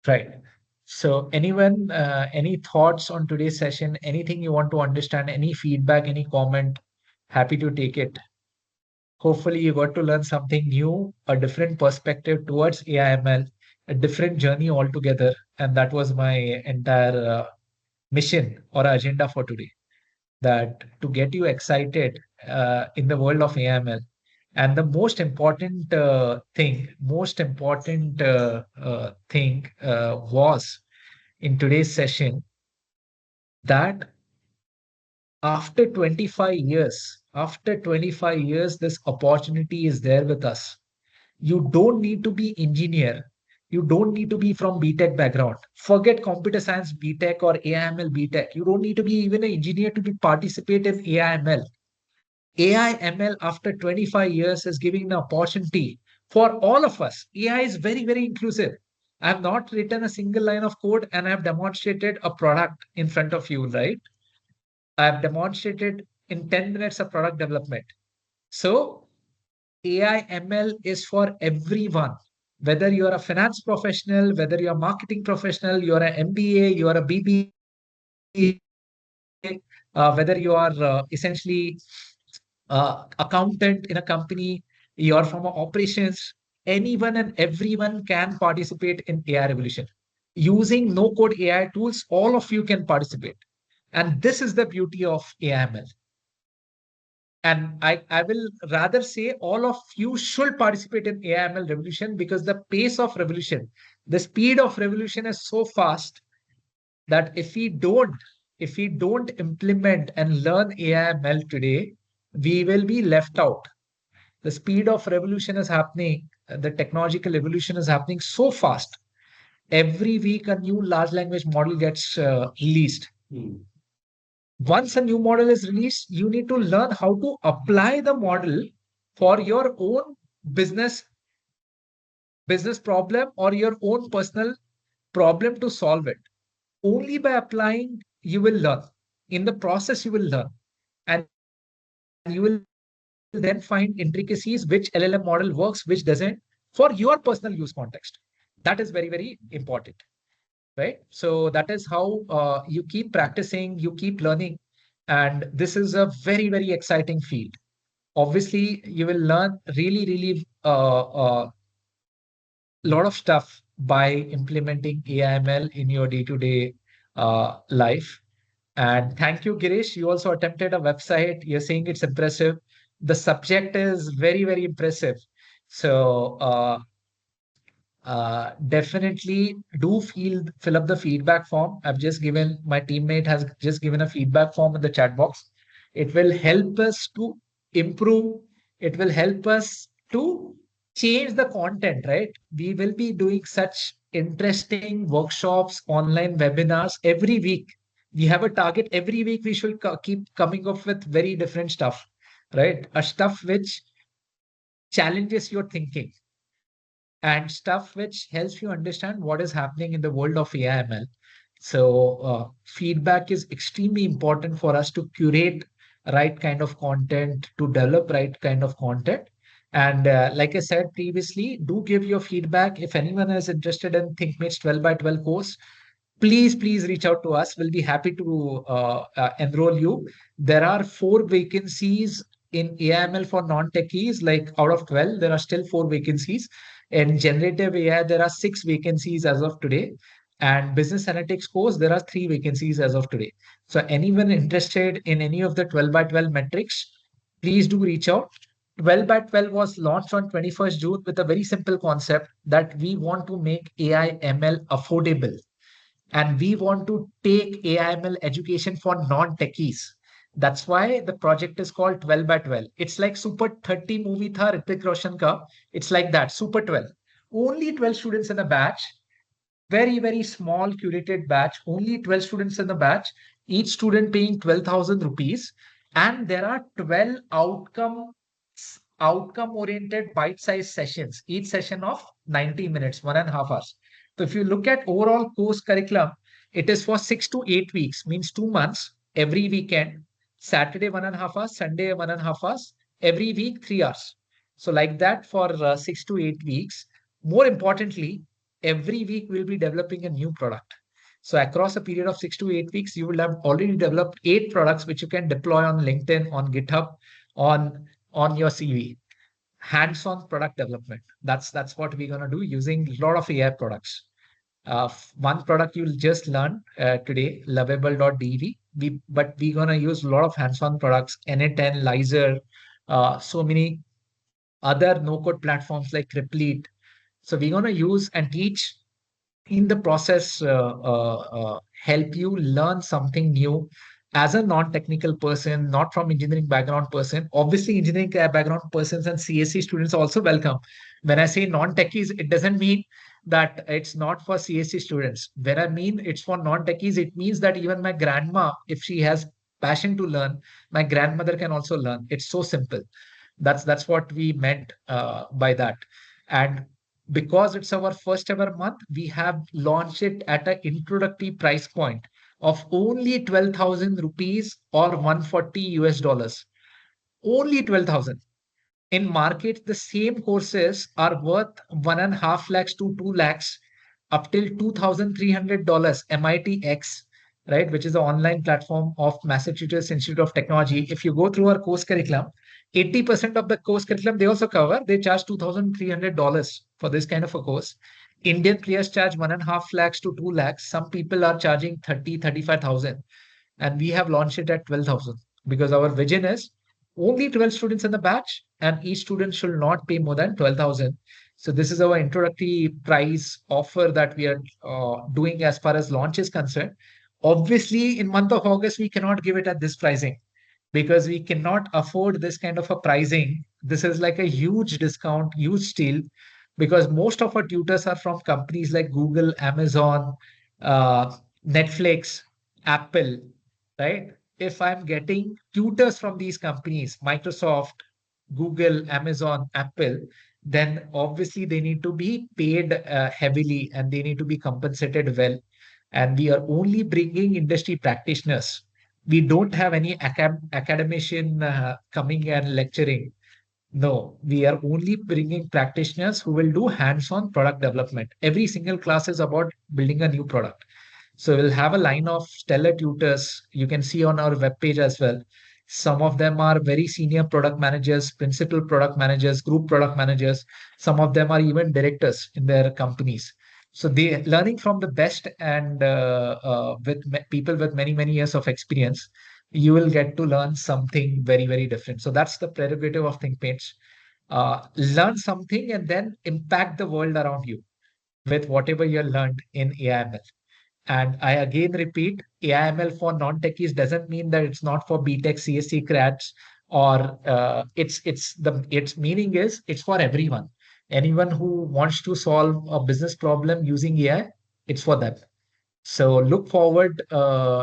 Right. So anyone, any thoughts on today's session, anything you want to understand, any feedback, any comment, happy to take it. Hopefully you got to learn something new, a different perspective towards AIML, a different journey altogether. And that was my entire mission or agenda for today, that to get you excited in the world of AML. And the most important thing was in today's session that after 25 years, this opportunity is there with us. You don't need to be engineer. You don't need to be from BTech background. Forget computer science BTech or AIML BTech. You don't need to be even an engineer to be participate in AIML. AI/ML after 25 years is giving an opportunity for all of us. AI is very, very inclusive. I have not written a single line of code and I have demonstrated a product in front of you, right? I have demonstrated in 10 minutes of product development. So AI/ML is for everyone. Whether you're a finance professional, whether you're a marketing professional, you're an MBA, you're a BBA, whether you are essentially accountant in a company, you're from operations, anyone and everyone can participate in AI revolution. Using no code AI tools, all of you can participate. And this is the beauty of AIML. And I will rather say all of you should participate in AIML revolution because the pace of revolution, the speed of revolution is so fast that if we don't implement and learn AIML today, we will be left out. The speed of revolution is happening, the technological evolution is happening so fast. Every week, a new large language model gets released. Once a new model is released, you need to learn how to apply the model for your own business business problem or your own personal problem to solve it. Only by applying, you will learn. In the process, you will learn. And you will then find intricacies which LLM model works, which doesn't for your personal use context. That is very, very important, right? So that is how you keep practicing, you keep learning. And this is a very, very exciting field. Obviously, you will learn really, really lot of stuff by implementing AIML in your day-to-day life. And thank you, Girish. You also attempted a website. You're saying it's impressive. The subject is very, very impressive. So definitely do fill up the feedback form. I've just given my teammate has just given a feedback form in the chat box. It will help us to improve. It will help us to change the content, right? We will be doing such interesting workshops, online webinars every week. We have a target every week. We should keep coming up with very different stuff, right? A stuff which challenges your thinking and stuff which helps you understand what is happening in the world of AIML. So feedback is extremely important for us to curate right kind of content, to develop right kind of content. And like I said previously, do give your feedback. If anyone is interested in ThinkMates 12 by 12 course, please reach out to us. We'll be happy to enroll you. There are 4 vacancies in AIML for non-techies. Like out of 12, there are still 4 vacancies. In generative AI, there are 6 vacancies as of today. And business analytics course, there are 3 vacancies as of today. So anyone interested in any of the 12 by 12 metrics, please do reach out. 12 by 12 was launched on 21st June with a very simple concept that we want to make AI ML affordable, and we want to take AIML education for non-techies. That's why the project is called 12 by 12. It's like Super 30 movie tha Ritik Roshan ka. It's like that, Super 12. Only 12 students in a batch, very, very small curated batch, only 12 students in the batch, each student paying 12,000 rupees. And there are 12 outcome oriented bite-sized sessions, each session of 90 minutes, 1.5 hours. So if you look at overall course curriculum, it is for 6 to 8 weeks, means 2 months, every weekend, Saturday 1.5 hours, Sunday 1.5 hours, every week 3 hours. So like that for 6 to 8 weeks. More importantly, every week we'll be developing a new product. So across a period of 6 to 8 weeks, you will have already developed 8 products which you can deploy on LinkedIn, on GitHub, on your CV. Hands-on product development. That's what we're gonna do using a lot of AI products. One product you'll just learn today, lovable.dev. But we're gonna use a lot of hands-on products, N10, Lizer, so many other no-code platforms like Replete. So we're gonna use and teach in the process, help you learn something new as a non-technical person, not from engineering background person. Obviously, engineering background persons and CSC students are also welcome. When I say non-techies, it doesn't mean that it's not for CSC students. When I mean it's for non-techies, it means that even my grandma, if she has passion to learn, my grandmother can also learn. It's so simple. That's what we meant by that. And because it's our first ever month, we have launched it at an introductory price point of only 12,000 rupees or 140 US dollars. Only 12,000. In market, the same courses are worth 1.5 lakhs to 2 lakhs, up till $2,300 MITx, right? Which is the online platform of Massachusetts Institute of Technology. If you go through our course curriculum, 80% of the course curriculum they also cover. They charge $2,300 for this kind of a course. Indian players charge 1.5 lakhs to 2 lakhs. Some people are charging 30, 35,000, and we have launched it at 12,000 because our vision is only 12 students in the batch, and each student should not pay more than 12,000. So this is our introductory price offer that we are doing as far as launch is concerned. Obviously, in month of August, we cannot give it at this pricing because we cannot afford this kind of a pricing. This is like a huge discount, huge steal, because most of our tutors are from companies like Google, Amazon, uh, Netflix, Apple, right? If I'm getting tutors from these companies, Microsoft, Google, Amazon, Apple, then obviously they need to be paid heavily and they need to be compensated well. And we are only bringing industry practitioners. We don't have any academician coming and lecturing. No, we are only bringing practitioners who will do hands-on product development. Every single class is about building a new product. So we'll have a line of stellar tutors. You can see on our webpage as well. Some of them are very senior product managers, principal product managers, group product managers. Some of them are even directors in their companies. So they learning from the best and with people with many, many years of experience, you will get to learn something very, very different. So that's the prerogative of ThinkMates. Learn something and then impact the world around you with whatever you learned in AIML. And I again repeat, AIML for non-techies doesn't mean that it's not for BTech CSC grads, or its meaning is it's for everyone. Anyone who wants to solve a business problem using AI, it's for them. So look forward,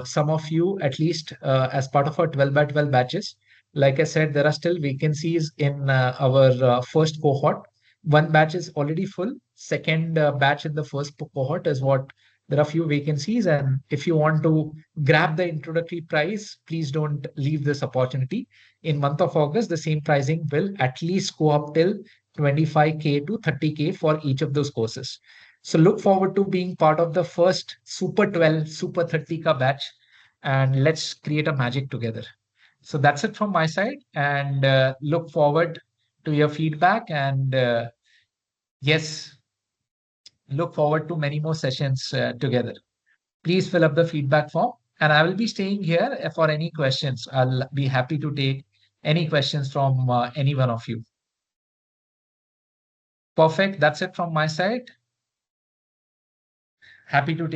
some of you at least as part of our 12 by 12 batches. Like I said, there are still vacancies in our first cohort. One batch is already full. Second batch in the first cohort is what there are few vacancies. And if you want to grab the introductory price, please don't leave this opportunity. In month of August, the same pricing will at least go up till 25K to 30K for each of those courses. So look forward to being part of the first Super 12, Super 30 ka batch, and let's create a magic together. So that's it from my side, and look forward to your feedback. And yes, look forward to many more sessions together. Please fill up the feedback form, and I will be staying here for any questions. I'll be happy to take any questions from any one of you. Perfect. That's it from my side. Happy to take.